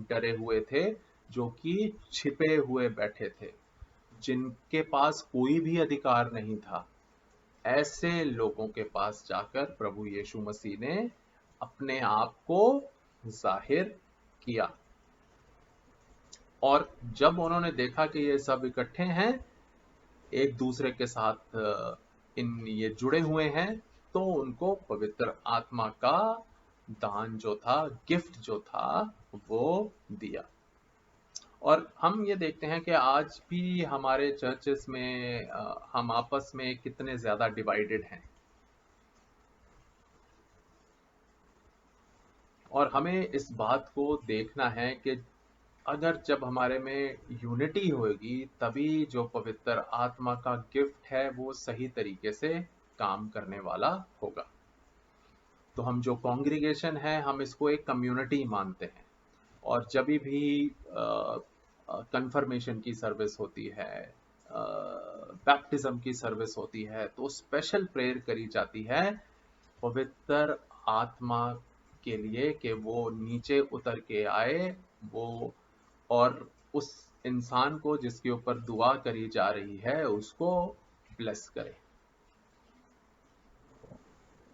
डरे हुए थे, जो कि छिपे हुए बैठे थे, जिनके पास कोई भी अधिकार नहीं था। ऐसे लोगों के पास जाकर प्रभु यीशु मसीह ने अपने आप को जाहिर किया। और जब उन्होंने देखा कि ये सब इकट्ठे हैं, एक दूसरे के साथ ये जुड़े हुए हैं, तो उनको पवित्र आत्मा का दान जो था, गिफ्ट जो था, वो दिया। और हम ये देखते हैं कि आज भी हमारे चर्चेस में हम आपस में कितने ज्यादा डिवाइडेड हैं। और हमें इस बात को देखना है कि अगर जब हमारे में यूनिटी होगी, तभी जो पवित्र आत्मा का गिफ्ट है वो सही तरीके से काम करने वाला होगा। तो हम जो कॉन्ग्रीगेशन है, हम इसको एक कम्युनिटी मानते हैं। और जब भी कंफर्मेशन की सर्विस होती है, बैप्टिज्म की सर्विस होती है, तो स्पेशल प्रेयर करी जाती है पवित्र आत्मा के लिए कि वो नीचे उतर के आए, वो और उस इंसान को जिसके ऊपर दुआ करी जा रही है उसको ब्लेस करे।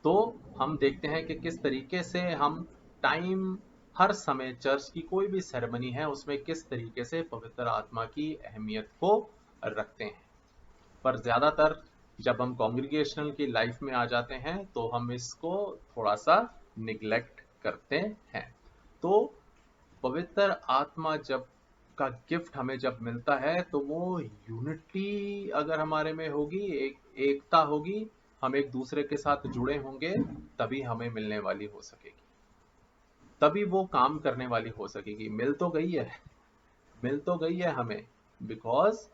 तो हम देखते हैं कि किस तरीके से हम टाइम, हर समय चर्च की कोई भी सेरेमनी है उसमें किस तरीके से पवित्र आत्मा की अहमियत को रखते हैं। पर ज्यादातर जब हम कॉन्ग्रीगेशनल की लाइफ में आ जाते हैं तो हम इसको थोड़ा सा निग्लेक्ट करते हैं। तो पवित्र आत्मा जब का गिफ्ट हमें जब मिलता है, तो वो यूनिटी अगर हमारे में होगी, एकता होगी, हम एक दूसरे के साथ जुड़े होंगे, तभी हमें मिलने वाली हो सकेगी, तभी वो काम करने वाली हो सकेगी। मिल तो गई है हमें, बिकॉज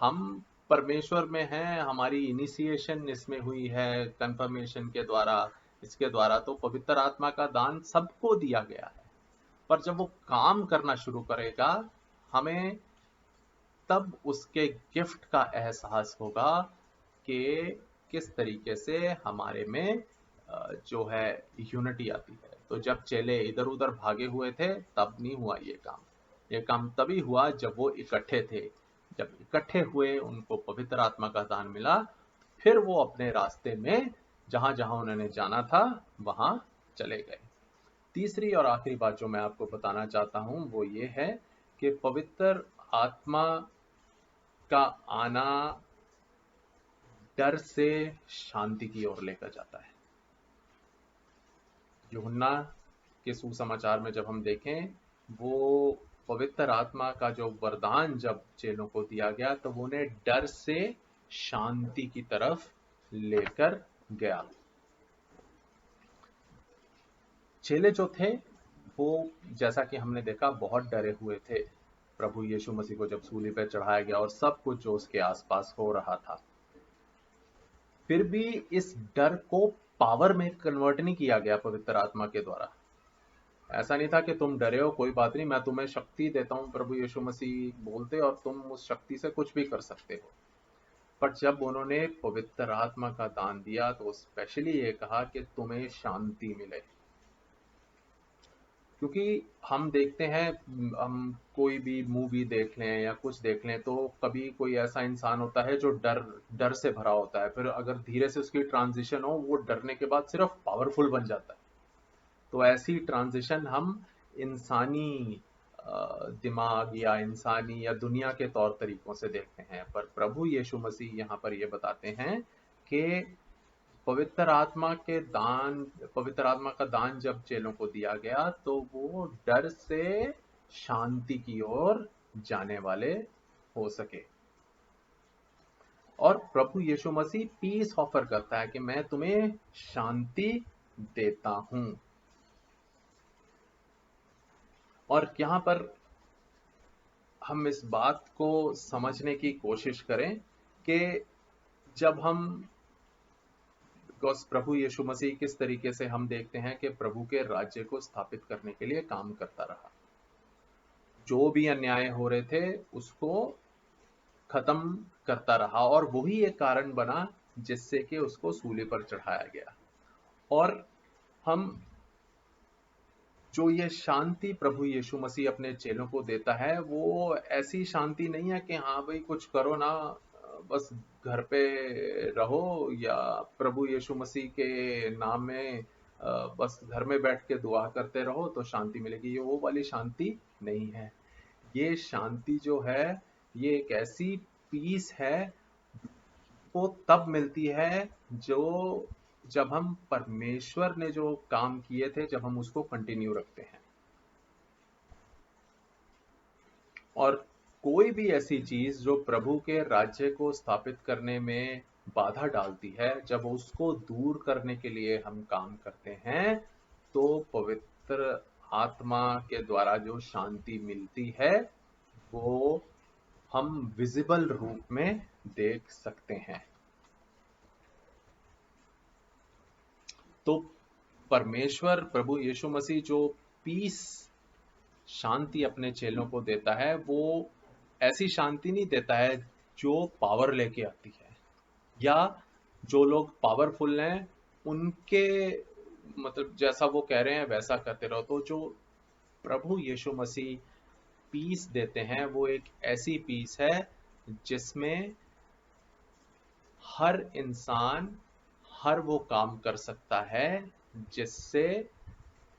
हम परमेश्वर में हैं, हमारी इनिशिएशन इसमें हुई है कंफर्मेशन के द्वारा, इसके द्वारा। तो पवित्र आत्मा का दान सबको दिया गया है। पर जब वो काम करना शुरू करेगा, हमें तब उसके गिफ्ट का एहसास होगा कि किस तरीके से हमारे में जो है यूनिटी आती है। तो जब चेले इधर उधर भागे हुए थे तब नहीं हुआ ये काम तभी हुआ जब वो इकट्ठे थे। जब इकट्ठे हुए, उनको पवित्र आत्मा का दान मिला, फिर वो अपने रास्ते में जहां जहां उन्होंने जाना था वहां चले गए। तीसरी और आखिरी बात जो मैं आपको बताना चाहता हूं वो ये है कि पवित्र आत्मा का आना डर से शांति की ओर लेकर जाता है। यूहन्ना के सुसमाचार में जब हम देखें, वो पवित्र आत्मा का जो वरदान जब चेलों को दिया गया तो वो उन्हें डर से शांति की तरफ लेकर गया। चेले जो थे वो, जैसा कि हमने देखा, बहुत डरे हुए थे प्रभु यीशु मसीह को जब सूली पर चढ़ाया गया और सब कुछ जो उसके आसपास हो रहा था। फिर भी इस डर को पावर में कन्वर्ट नहीं किया गया पवित्र आत्मा के द्वारा। ऐसा नहीं था कि तुम डरे हो, कोई बात नहीं, मैं तुम्हें शक्ति देता हूं, प्रभु यीशु मसीह बोलते, और तुम उस शक्ति से कुछ भी कर सकते हो। पर जब उन्होंने पवित्र आत्मा का दान दिया तो स्पेशली ये कहा कि तुम्हें शांति मिले। क्योंकि हम देखते हैं, हम कोई भी मूवी देख लें या कुछ देख लें तो कभी कोई ऐसा इंसान होता है जो डर से भरा होता है, फिर अगर धीरे से उसकी ट्रांजिशन हो, वो डरने के बाद सिर्फ पावरफुल बन जाता है। तो ऐसी ट्रांजिशन हम इंसानी दिमाग या इंसानी या दुनिया के तौर तरीकों से देखते हैं। पर प्रभु यीशु मसीह यहाँ पर ये बताते हैं कि पवित्र आत्मा का दान जब चेलों को दिया गया तो वो डर से शांति की ओर जाने वाले हो सके। और प्रभु यीशु मसीह पीस ऑफर करता है कि मैं तुम्हें शांति देता हूं। और यहां पर हम इस बात को समझने की कोशिश करें कि जब हम प्रभु यीशु मसीह किस तरीके से हम देखते हैं कि प्रभु के राज्य को स्थापित करने के लिए काम करता रहा। जो भी अन्याय हो रहे थे उसको खत्म करता रहा, और वही एक कारण बना जिससे कि उसको सूली पर चढ़ाया गया। और हम जो ये शांति प्रभु यीशु मसीह अपने चेलों को देता है, वो ऐसी शांति नहीं है कि हाँ भाई कुछ करो ना, बस घर पे रहो, या प्रभु यीशु मसीह के नाम में बस घर में बैठ के दुआ करते रहो तो शांति मिलेगी। ये वो वाली शांति नहीं है। ये शांति जो है, ये एक ऐसी पीस है वो तब मिलती है जब हम परमेश्वर ने जो काम किए थे, जब हम उसको कंटिन्यू रखते हैं। और कोई भी ऐसी चीज जो प्रभु के राज्य को स्थापित करने में बाधा डालती है, जब उसको दूर करने के लिए हम काम करते हैं, तो पवित्र आत्मा के द्वारा जो शांति मिलती है वो हम विजिबल रूप में देख सकते हैं। तो परमेश्वर प्रभु यीशु मसीह जो पीस, शांति अपने चेलों को देता है, वो ऐसी शांति नहीं देता है जो पावर लेके आती है, या जो लोग पावरफुल हैं उनके मतलब जैसा वो कह रहे हैं वैसा करते रहो। तो जो प्रभु यीशु मसीह पीस देते हैं वो एक ऐसी पीस है जिसमें हर इंसान हर वो काम कर सकता है जिससे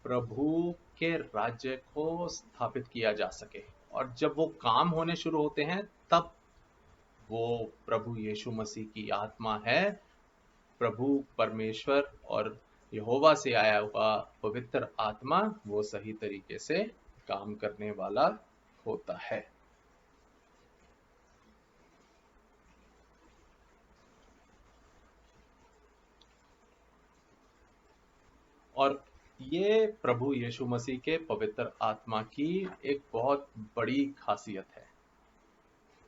प्रभु के राज्य को स्थापित किया जा सके। और जब वो काम होने शुरू होते हैं तब वो प्रभु यीशु मसीह की आत्मा है, प्रभु परमेश्वर और यहोवा से आया हुआ पवित्र आत्मा, वो सही तरीके से काम करने वाला होता है। और ये प्रभु यीशु मसीह के पवित्र आत्मा की एक बहुत बड़ी खासियत है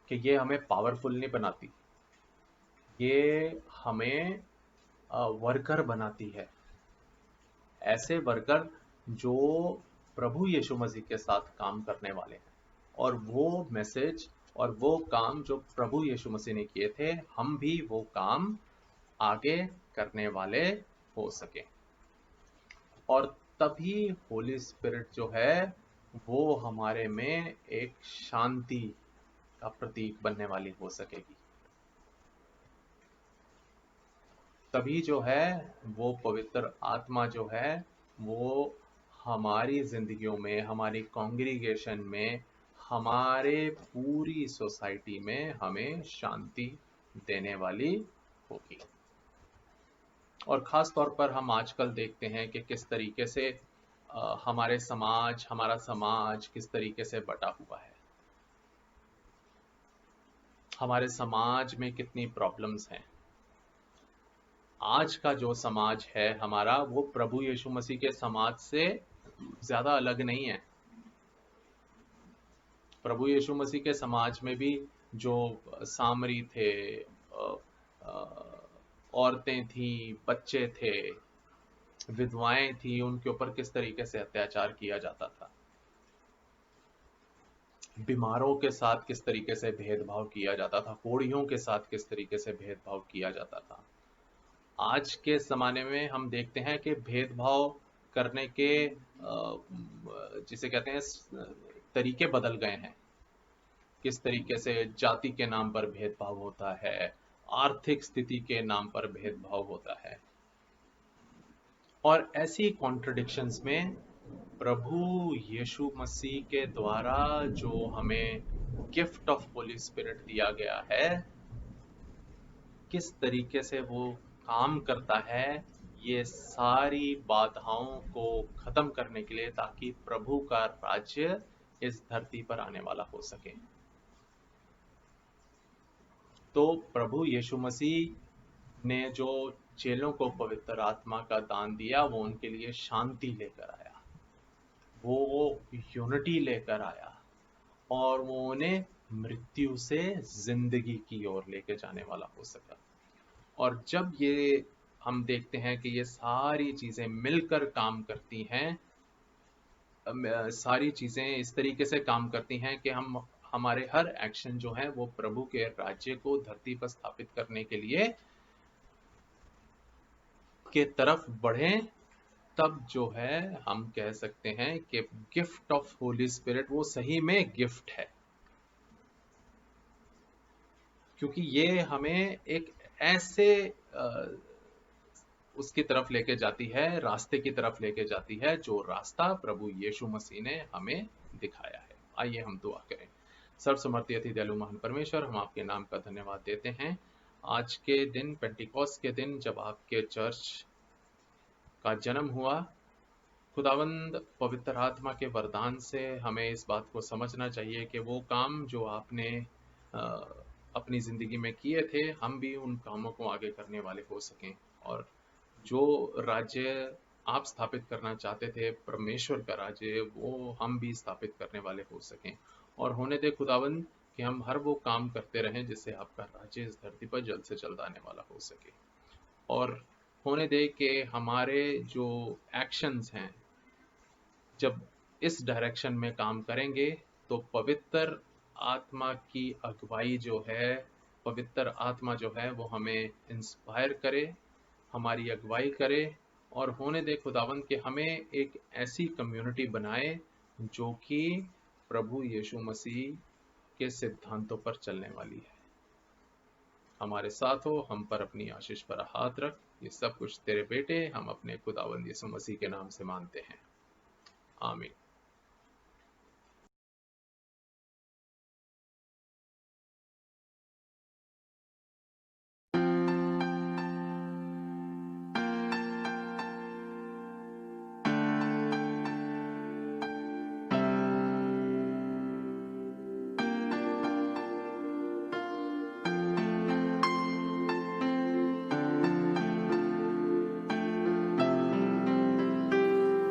कि ये हमें पावरफुल नहीं बनाती, ये हमें वर्कर बनाती है। ऐसे वर्कर जो प्रभु यीशु मसीह के साथ काम करने वाले हैं, और वो मैसेज और वो काम जो प्रभु यीशु मसीह ने किए थे, हम भी वो काम आगे करने वाले हो सके। और तभी होली स्पिरिट जो है वो हमारे में एक शांति का प्रतीक बनने वाली हो सकेगी। तभी जो है वो पवित्र आत्मा जो है वो हमारी जिंदगियों में, हमारी कॉन्ग्रीगेशन में, हमारे पूरी सोसाइटी में हमें शांति देने वाली होगी। और ख़ास तौर पर हम आजकल देखते हैं कि किस तरीके से हमारा समाज किस तरीके से बटा हुआ है। हमारे समाज में कितनी प्रॉब्लम्स हैं। आज का जो समाज है हमारा, वो प्रभु यीशु मसीह के समाज से ज़्यादा अलग नहीं है। प्रभु यीशु मसीह के समाज में भी जो सामरी थे, औरतें थीं, बच्चे थे, विधवाएं थीं, उनके ऊपर किस तरीके से अत्याचार किया जाता था। बीमारों के साथ किस तरीके से भेदभाव किया जाता था, कोढ़ियों के साथ किस तरीके से भेदभाव किया जाता था। आज के ज़माने में हम देखते हैं कि भेदभाव करने के जिसे कहते हैं तरीके बदल गए हैं। किस तरीके से जाति के नाम पर भेदभाव होता है, आर्थिक स्थिति के नाम पर भेदभाव होता है। और ऐसी कॉन्ट्रडिक्शंस में प्रभु यीशु मसीह के द्वारा जो हमें गिफ्ट ऑफ होली स्पिरिट दिया गया है, किस तरीके से वो काम करता है, ये सारी बाधाओं को खत्म करने के लिए, ताकि प्रभु का राज्य इस धरती पर आने वाला हो सके। तो प्रभु यीशु मसीह ने जो चेलों को पवित्र आत्मा का दान दिया, वो उनके लिए शांति लेकर आया, वो यूनिटी लेकर आया, और वो उन्हें मृत्यु से जिंदगी की ओर लेके जाने वाला हो सका। और जब ये हम देखते हैं कि ये सारी चीज़ें मिलकर काम करती हैं, सारी चीज़ें इस तरीके से काम करती हैं कि हमारे हर एक्शन जो है वो प्रभु के राज्य को धरती पर स्थापित करने के लिए के तरफ बढ़ें, तब जो है हम कह सकते हैं कि गिफ्ट ऑफ होली स्पिरिट वो सही में गिफ्ट है। क्योंकि ये हमें एक ऐसे उसकी तरफ लेके जाती है, रास्ते की तरफ लेके जाती है, जो रास्ता प्रभु यीशु मसीह ने हमें दिखाया है। आइए हम दुआ करें। सर्वसमर्थी अति दयालु महान परमेश्वर, हम आपके नाम का धन्यवाद देते हैं। आज के दिन, पेंटिकॉस्ट के दिन, जब आपके चर्च का जन्म हुआ, खुदावंद पवित्र आत्मा के वरदान से हमें इस बात को समझना चाहिए कि वो काम जो आपने अपनी ज़िंदगी में किए थे, हम भी उन कामों को आगे करने वाले हो सकें, और जो राज्य आप स्थापित करना चाहते थे, परमेश्वर का राज्य, वो हम भी स्थापित करने वाले हो सकें। और होने दे खुदावंद कि हम हर वो काम करते रहें जिससे आपका राज्य इस धरती पर जल्द से जल्द आने वाला हो सके। और होने दे कि हमारे जो एक्शंस हैं, जब इस डायरेक्शन में काम करेंगे, तो पवित्र आत्मा की अगुवाई जो है, पवित्र आत्मा जो है वो हमें इंस्पायर करे, हमारी अगुवाई करे, और होने दे खुदावंद कि हमें एक ऐसी कम्युनिटी बनाए जो कि प्रभु यीशु मसीह के सिद्धांतों पर चलने वाली है। हमारे साथ हो, हम पर अपनी आशीष पर हाथ रख। ये सब कुछ तेरे बेटे, हम अपने खुदावंद यीशु मसीह के नाम से मानते हैं। आमीन।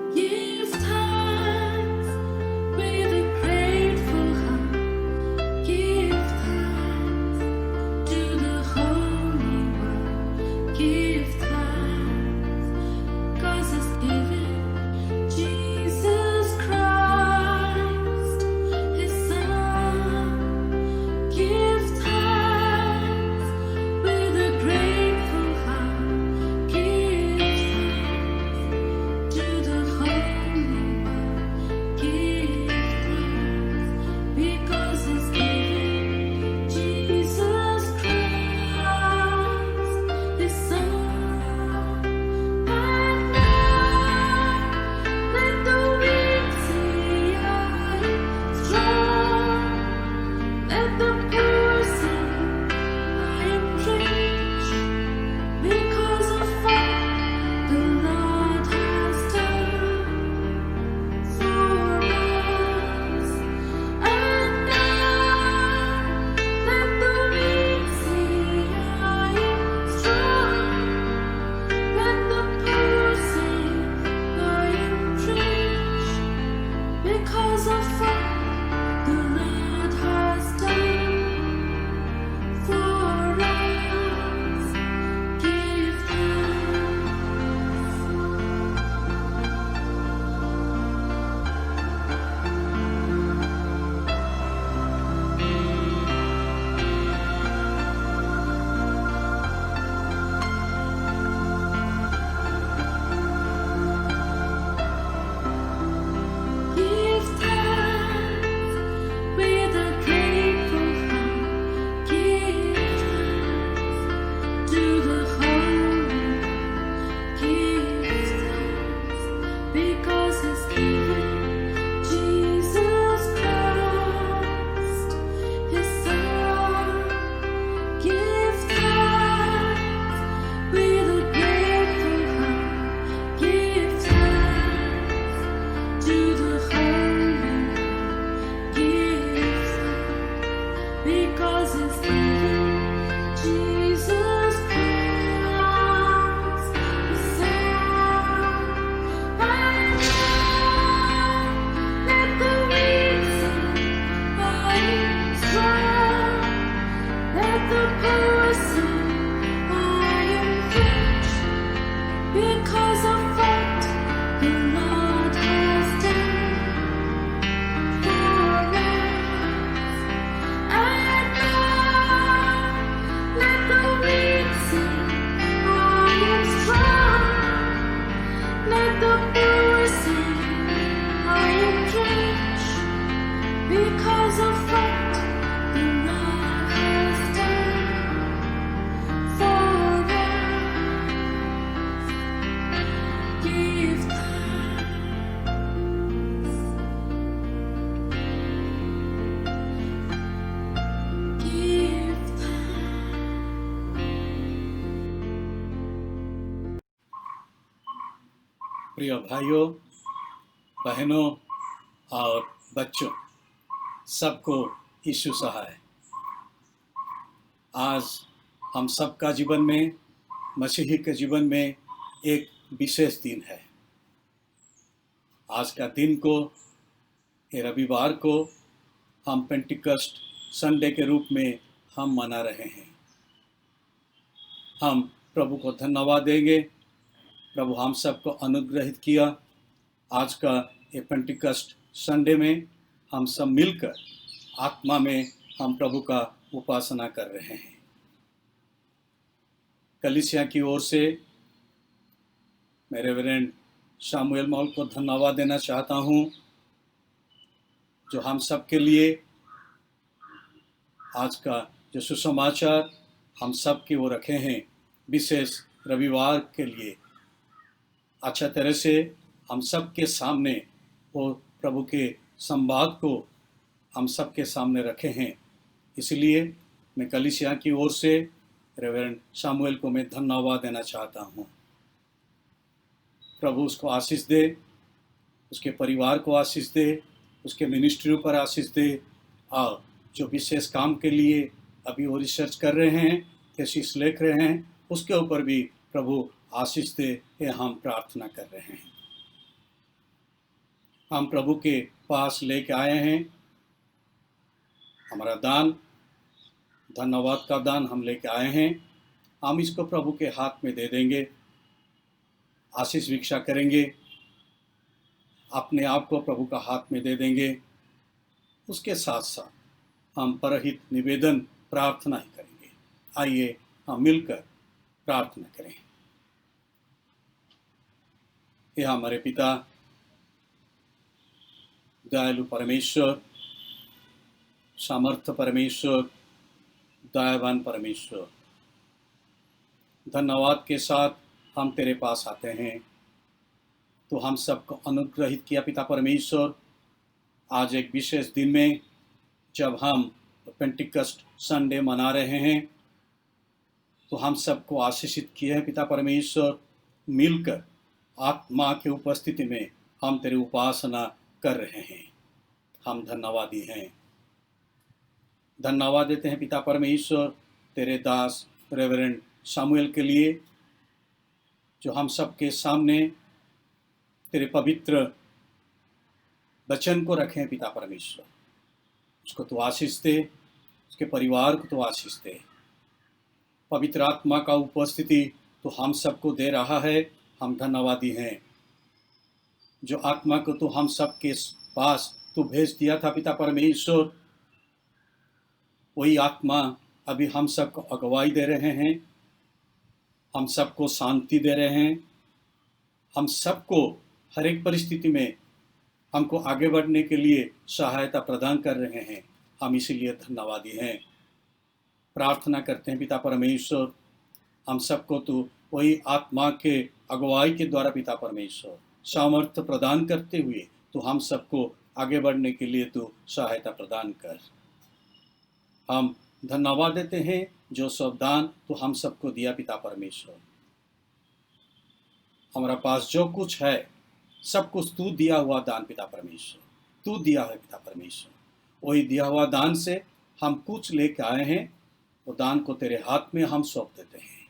Give time. because it's in Jesus Christ, the Son. And let the weak say, I am strong. Let the poor say, I am rich, because of what the Lord has done for us. And now, let the weak say, I am strong. Let the poor say, I am rich, because of what the Lord has done for us. Give thanks. Give प्रिय भाइयों, बहनों और बच्चों, सबको यीशु सहाय। आज हम सबका जीवन में, मसीही के जीवन में एक विशेष दिन है। आज का दिन को, ये रविवार को, हम पेंटिकस्ट संडे के रूप में हम मना रहे हैं। हम प्रभु को धन्यवाद देंगे। प्रभु हम सबको अनुग्रहित किया। आज का ये पेंटिकस्ट संडे में हम सब मिलकर आत्मा में हम प्रभु का उपासना कर रहे हैं। कलीसिया की ओर से मैं रेवरेंड शामुएल मॉल को धन्यवाद देना चाहता हूँ, जो हम सब के लिए आज का जो सुसमाचार हम सब की ओर रखे हैं, विशेष रविवार के लिए अच्छा तरह से हम सब के सामने वो प्रभु के संवाद को हम सब के सामने रखे हैं। इसलिए मैं कलीसिया की ओर से रेवरेंड शामुएल को मैं धन्यवाद देना चाहता हूँ। प्रभु उसको आशीष दे, उसके परिवार को आशीष दे, उसके मिनिस्ट्रियों पर आशीष दे, और जो विशेष काम के लिए अभी वो रिसर्च कर रहे हैं, थीसिस लिख रहे हैं, उसके ऊपर भी प्रभु आशीष दे, ये हम प्रार्थना कर रहे हैं। हम प्रभु के पास लेके आए हैं हमारा दान, धन्यवाद का दान हम लेके आए हैं। हम इसको प्रभु के हाथ में दे देंगे, आशीष भिक्षा करेंगे, अपने आप को प्रभु का हाथ में दे देंगे। उसके साथ साथ हम परहित निवेदन प्रार्थना ही करेंगे। आइए हम मिलकर प्रार्थना करें। हे हमारे पिता, दयालु परमेश्वर, सामर्थ्य परमेश्वर, दयावान परमेश्वर, धन्यवाद के साथ हम तेरे पास आते हैं। तो हम सबको अनुग्रहित किया पिता परमेश्वर, आज एक विशेष दिन में जब हम पेंटिकस्ट संडे मना रहे हैं, तो हम सबको आशीषित किए हैं पिता परमेश्वर। मिलकर आत्मा की उपस्थिति में हम तेरी उपासना कर रहे हैं। हम धन्यवादी हैं। धन्यवाद देते हैं पिता परमेश्वर तेरे दास रेवरेंड शामुएल के लिए, जो हम सबके सामने तेरे पवित्र वचन को रखे हैं पिता परमेश्वर। उसको तो आशीष दे, उसके परिवार को तो आशीष दे। पवित्र आत्मा का उपस्थिति तो हम सबको दे रहा है। हम धन्यवादी हैं। जो आत्मा को तो हम सबके पास तो भेज दिया था पिता परमेश्वर, वही आत्मा अभी हम सबको अगुवाई दे रहे हैं, हम सबको शांति दे रहे हैं, हम सबको हर एक परिस्थिति में हमको आगे बढ़ने के लिए सहायता प्रदान कर रहे हैं। हम इसीलिए धन्यवादी हैं। प्रार्थना करते हैं पिता परमेश्वर, हम सबको तो वही आत्मा के अगुवाई के द्वारा पिता परमेश्वर सामर्थ्य प्रदान करते हुए तो हम सबको आगे बढ़ने के लिए तो सहायता प्रदान कर। हम धन्यवाद देते हैं जो सब दान तो हम सबको दिया पिता परमेश्वर। हमारा पास जो कुछ है सब कुछ तू दिया हुआ दान पिता परमेश्वर, तू दिया है पिता परमेश्वर। वही दिया हुआ दान से हम कुछ लेके आए हैं, वो दान को तेरे हाथ में हम सौंप देते हैं।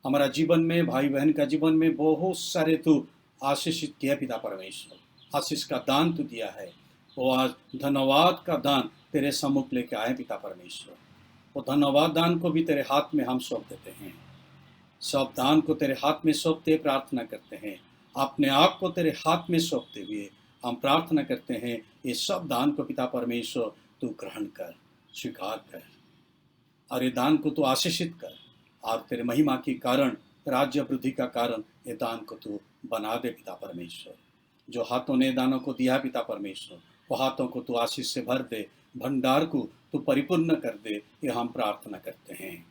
हमारा जीवन में, भाई बहन का जीवन में बहुत सारे तू आशीषित किया पिता परमेश्वर, आशीष का दान तू दिया है। वो आज धन्यवाद का दान तेरे सम्मुख लेके आए पिता परमेश्वर। वो धन्यवाद दान को भी तेरे हाथ में हम सौंप देते हैं। सब दान को तेरे हाथ में सौंपते प्रार्थना करते हैं। अपने आप को तेरे हाथ में सौंपते हुए हम प्रार्थना करते हैं, ये सब दान को पिता परमेश्वर तू ग्रहण कर, स्वीकार कर, और ये दान को तू आशीषित कर, और तेरे महिमा के कारण, राज्य वृद्धि का कारण ये दान को तू बना दे पिता परमेश्वर। जो हाथों ने दानों को दिया पिता परमेश्वर, वो हाथों को तू आशीष से भर दे, भंडार को तू परिपूर्ण कर दे, ये हम प्रार्थना करते हैं।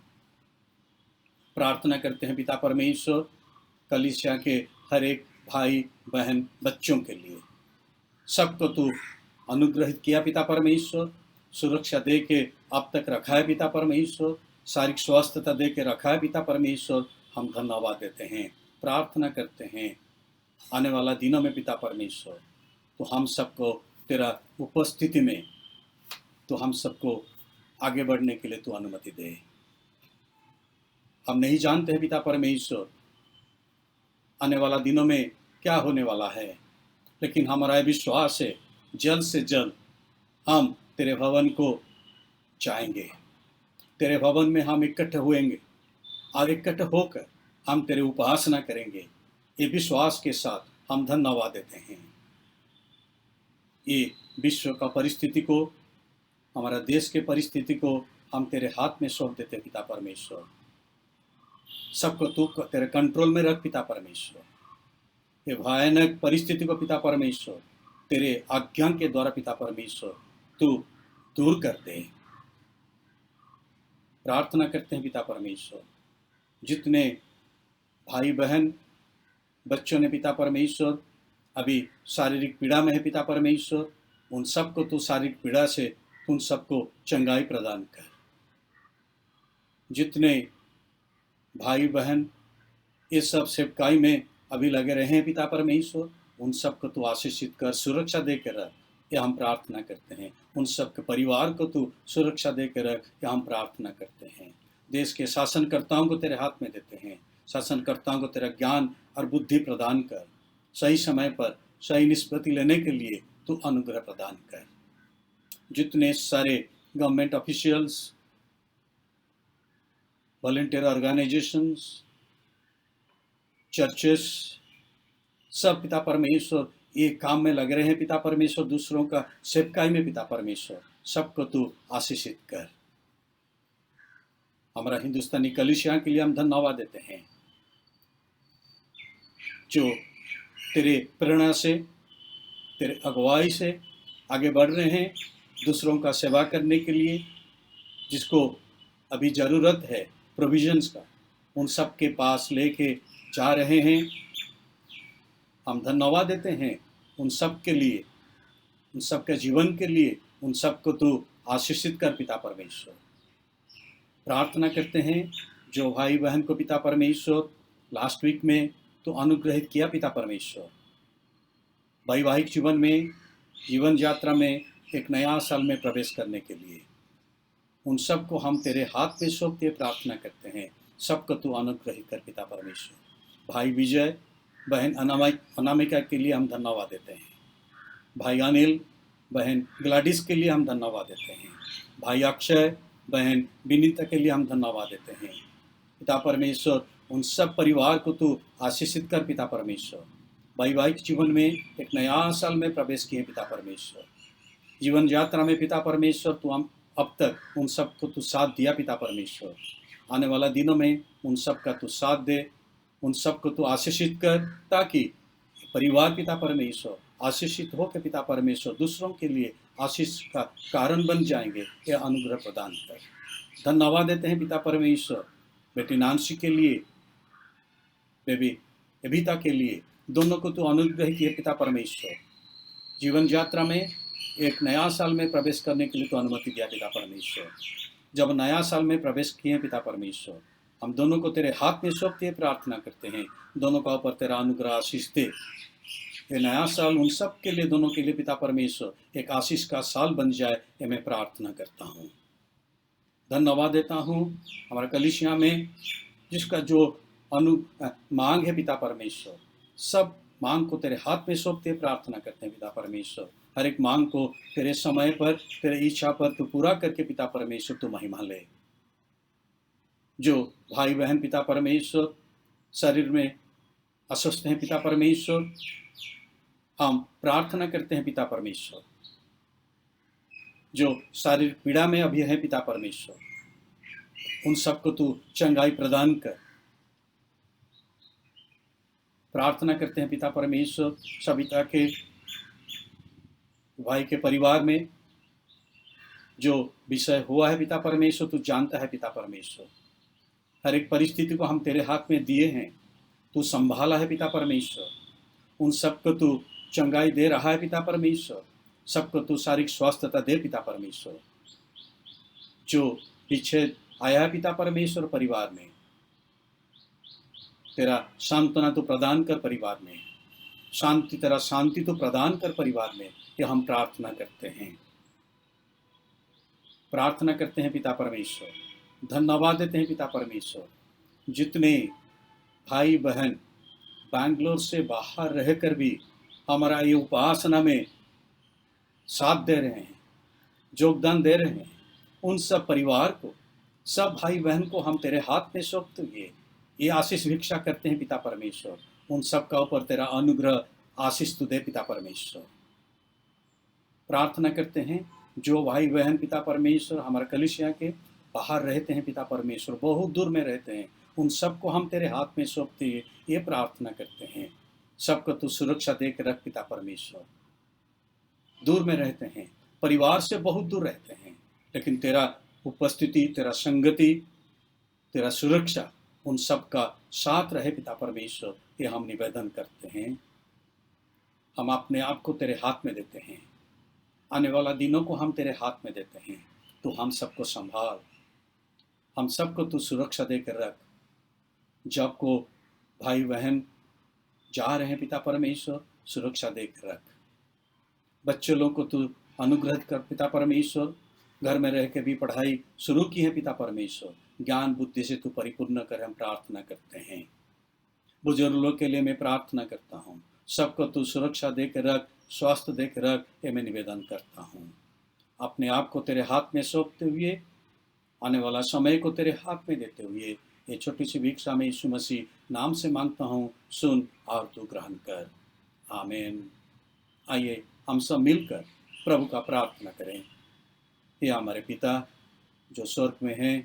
प्रार्थना करते हैं पिता परमेश्वर कलीसिया के हर एक भाई बहन बच्चों के लिए, सबको तू अनुग्रहित किया पिता परमेश्वर, सुरक्षा दे के अब तक रखा है पिता परमेश्वर, शारीरिक स्वस्थता दे के रखा है पिता परमेश्वर। हम धन्यवाद देते हैं, प्रार्थना करते हैं आने वाला दिनों में पिता परमेश्वर तो हम सबको तेरा उपस्थिति में, तो हम सबको आगे बढ़ने के लिए तू अनुमति दे। हम नहीं जानते हैं पिता परमेश्वर आने वाला दिनों में क्या होने वाला है, लेकिन हमारा विश्वास है जल्द से जल्द हम तेरे भवन को जाएंगे, तेरे भवन में हम इकट्ठे होएंगे और इकट्ठे होकर हम तेरे उपासना करेंगे। ये विश्वास के साथ हम धन्यवाद देते हैं। ये विश्व का परिस्थिति को, हमारा देश के परिस्थिति को हम तेरे हाथ में सौंप देते पिता परमेश्वर। सबको तू तेरे कंट्रोल में रख पिता परमेश्वर। ये भयानक परिस्थिति को पिता परमेश्वर तेरे आज्ञा के द्वारा पिता परमेश्वर तू दूर कर दे। प्रार्थना करते हैं पिता परमेश्वर, जितने भाई बहन बच्चों ने पिता परमेश्वर अभी शारीरिक पीड़ा में है पिता परमेश्वर, उन सबको तू शारीरिक पीड़ा से उन सबको चंगाई प्रदान कर। जितने भाई बहन इस सब सेवकाई में अभी लगे रहे हैं पिता परमेश्वर, उन सबको तू आशीषित कर, सुरक्षा दे कर रख, ये हम प्रार्थना करते हैं। उन सब के परिवार को तू सुरक्षा दे कर रख, ये हम प्रार्थना करते हैं। देश के शासनकर्ताओं को तेरे हाथ में देते हैं। शासनकर्ताओं को तेरा ज्ञान और बुद्धि प्रदान कर, सही समय पर सही निष्पत्ति लेने के लिए तू अनुग्रह प्रदान कर। जितने सारे government officials, volunteer organisations, churches, सब पिता परमेश्वर ये काम में लग रहे हैं पिता परमेश्वर, दूसरों का सेवकाई में पिता परमेश्वर, सबको तू आशीषित कर। हमारा हिंदुस्तानी कलीसिया के लिए हम धन्यवाद देते हैं, जो तेरे प्रेरणा से, तेरे अगुवाई से आगे बढ़ रहे हैं दूसरों का सेवा करने के लिए। जिसको अभी ज़रूरत है प्रोविजंस का, उन सब के पास लेके जा रहे हैं। हम धन्यवाद देते हैं उन सब के लिए, उन सब के जीवन के लिए, उन सबको तू आशीषित कर पिता परमेश्वर। प्रार्थना करते हैं जो भाई बहन को पिता परमेश्वर लास्ट वीक में तो अनुग्रहित किया पिता परमेश्वर, वैवाहिक जीवन में, जीवन यात्रा में एक नया साल में प्रवेश करने के लिए, उन सबको हम तेरे हाथ में सौंपते प्रार्थना करते हैं। सबको तू अनुग्रहित कर पिता परमेश्वर। भाई विजय, बहन अनामिका के लिए हम धन्यवाद देते हैं। भाई अनिल, बहन ग्लाडिस के लिए हम धन्यवाद देते हैं। भाई अक्षय, बहन विनीता के लिए हम धन्यवाद देते हैं। पिता परमेश्वर उन सब परिवार को तू आशीषित कर पिता परमेश्वर। वैवाहिक जीवन में एक नया साल में प्रवेश किए पिता परमेश्वर। जीवन यात्रा में पिता परमेश्वर तू हम अब तक उन सब को तू साथ दिया पिता परमेश्वर। आने वाला दिनों में उन सब का तू साथ दे, उन सब को तू आशीषित कर, ताकि परिवार पिता परमेश्वर आशीषित हो के पिता परमेश्वर दूसरों के लिए आशीष का कारण बन जाएंगे। यह अनुग्रह प्रदान कर। धन्यवाद देते हैं पिता परमेश्वर बेटी नानसी के लिए, बेबी एबिता के लिए, दोनों को तू अनुग्रह किए पिता परमेश्वर। जीवन यात्रा में एक नया साल में प्रवेश करने के लिए तो अनुमति दिया पिता परमेश्वर। जब नया साल में प्रवेश किए पिता परमेश्वर, हम दोनों को तेरे हाथ में सौंपते प्रार्थना करते हैं। दोनों का ऊपर तेरा अनुग्रह आशीष दे, ये नया साल उन सब के लिए, दोनों के लिए पिता परमेश्वर एक आशीष का साल बन जाए, ये मैं प्रार्थना करता हूँ। धन्यवाद देता हूँ हमारे कलीसिया में जिसका जो मांग है पिता परमेश्वर, सब मांग को तेरे हाथ में सौंपते प्रार्थना करते हैं पिता परमेश्वर। हर एक मांग को तेरे समय पर, तेरे इच्छा पर तू पूरा करके पिता परमेश्वर तू महिमा ले। जो भाई बहन पिता परमेश्वर शरीर में अस्वस्थ हैं पिता परमेश्वर, हम प्रार्थना करते हैं पिता परमेश्वर। जो शारीरिक पीड़ा में अभी है पिता परमेश्वर, उन सबको तू चंगाई प्रदान कर। प्रार्थना करते हैं पिता परमेश्वर सविता के भाई के परिवार में जो विषय हुआ है पिता परमेश्वर, तू जानता है पिता परमेश्वर। हर एक परिस्थिति को हम तेरे हाथ में दिए हैं, तू संभाला है पिता परमेश्वर। उन सबको तू चंगाई दे रहा है पिता परमेश्वर, सबको तू शारीरिक स्वास्थ्यता दे पिता परमेश्वर। जो पीछे आया है पिता परमेश्वर परिवार में, तेरा सांत्वना तो प्रदान कर परिवार में, शांति, तेरा शांति तो प्रदान कर परिवार में, ये हम प्रार्थना करते हैं। प्रार्थना करते हैं पिता परमेश्वर, धन्यवाद देते हैं पिता परमेश्वर। जितने भाई बहन बैंगलोर से बाहर रहकर भी हमारा ये उपासना में साथ दे रहे हैं, योगदान दे रहे हैं, उन सब परिवार को, सब भाई बहन को हम तेरे हाथ में सौंपते हुए ये आशीष भिक्षा करते हैं पिता परमेश्वर। उन सब का ऊपर तेरा अनुग्रह आशीष तू दे पिता परमेश्वर। प्रार्थना करते हैं जो भाई बहन पिता परमेश्वर हमारे कलीसिया के बाहर रहते हैं पिता परमेश्वर, बहुत दूर में रहते हैं, उन सबको हम तेरे हाथ में सौंपते हुए ये प्रार्थना करते हैं, सबको तू सुरक्षा दे के रख पिता परमेश्वर। दूर में रहते हैं, परिवार से बहुत दूर रहते हैं, लेकिन तेरा उपस्थिति, तेरा संगति, तेरा सुरक्षा उन सब का साथ रहे पिता परमेश्वर, ये हम निवेदन करते हैं। हम अपने आप को तेरे हाथ में देते हैं, आने वाला दिनों को हम तेरे हाथ में देते हैं। तू हम सबको संभाल, हम सबको तू सुरक्षा देकर रख। जब को भाई बहन जा रहे हैं पिता परमेश्वर, सुरक्षा देकर रख। बच्चे लोग को तू अनुग्रह कर पिता परमेश्वर, घर में रह के भी पढ़ाई शुरू की है पिता परमेश्वर, ज्ञान बुद्धि से तू परिपूर्ण कर, हम प्रार्थना करते हैं। बुजुर्ग लोग के लिए मैं प्रार्थना करता हूँ, सबको तू सुरक्षा देकर रख, स्वास्थ्य देकर रख, ये मैं निवेदन करता हूँ। अपने आप को तेरे हाथ में सौंपते हुए, आने वाला समय को तेरे हाथ में देते हुए, ये छोटी सी भिक्षा में यीशु मसीह नाम से मांगता हूँ, सुन और तू ग्रहण कर। आमीन। आइए हम सब मिलकर प्रभु का प्रार्थना करें। हे हमारे पिता जो स्वर्ग में है,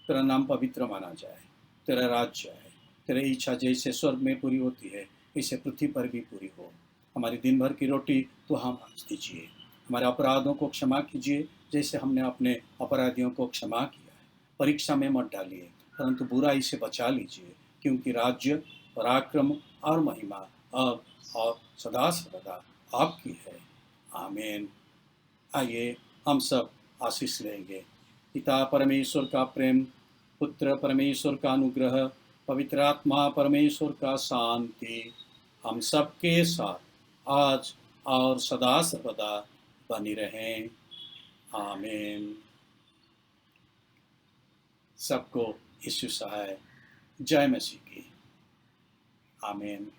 तेरा नाम पवित्र माना जाए, तेरा राज्य आए, तेरी इच्छा जैसे स्वर्ग में पूरी होती है इसे पृथ्वी पर भी पूरी हो। हमारी दिन भर की रोटी तो हम आज दीजिए, हमारे अपराधों को क्षमा कीजिए जैसे हमने अपने अपराधियों को क्षमा किया है। परीक्षा में मत डालिए, परंतु बुराई से बचा लीजिए, क्योंकि राज्य, पराक्रम और महिमा अब और सदा सर्वदा आपकी है। आमीन। आइए हम सब आशीष लेंगे। पिता परमेश्वर का प्रेम, पुत्र परमेश्वर का अनुग्रह, पवित्र आत्मा परमेश्वर का शांति हम सबके साथ आज और सदा सर्वदा बनी रहें। आमीन। सबको यीशु सहाय। जय मसीह की। आमीन।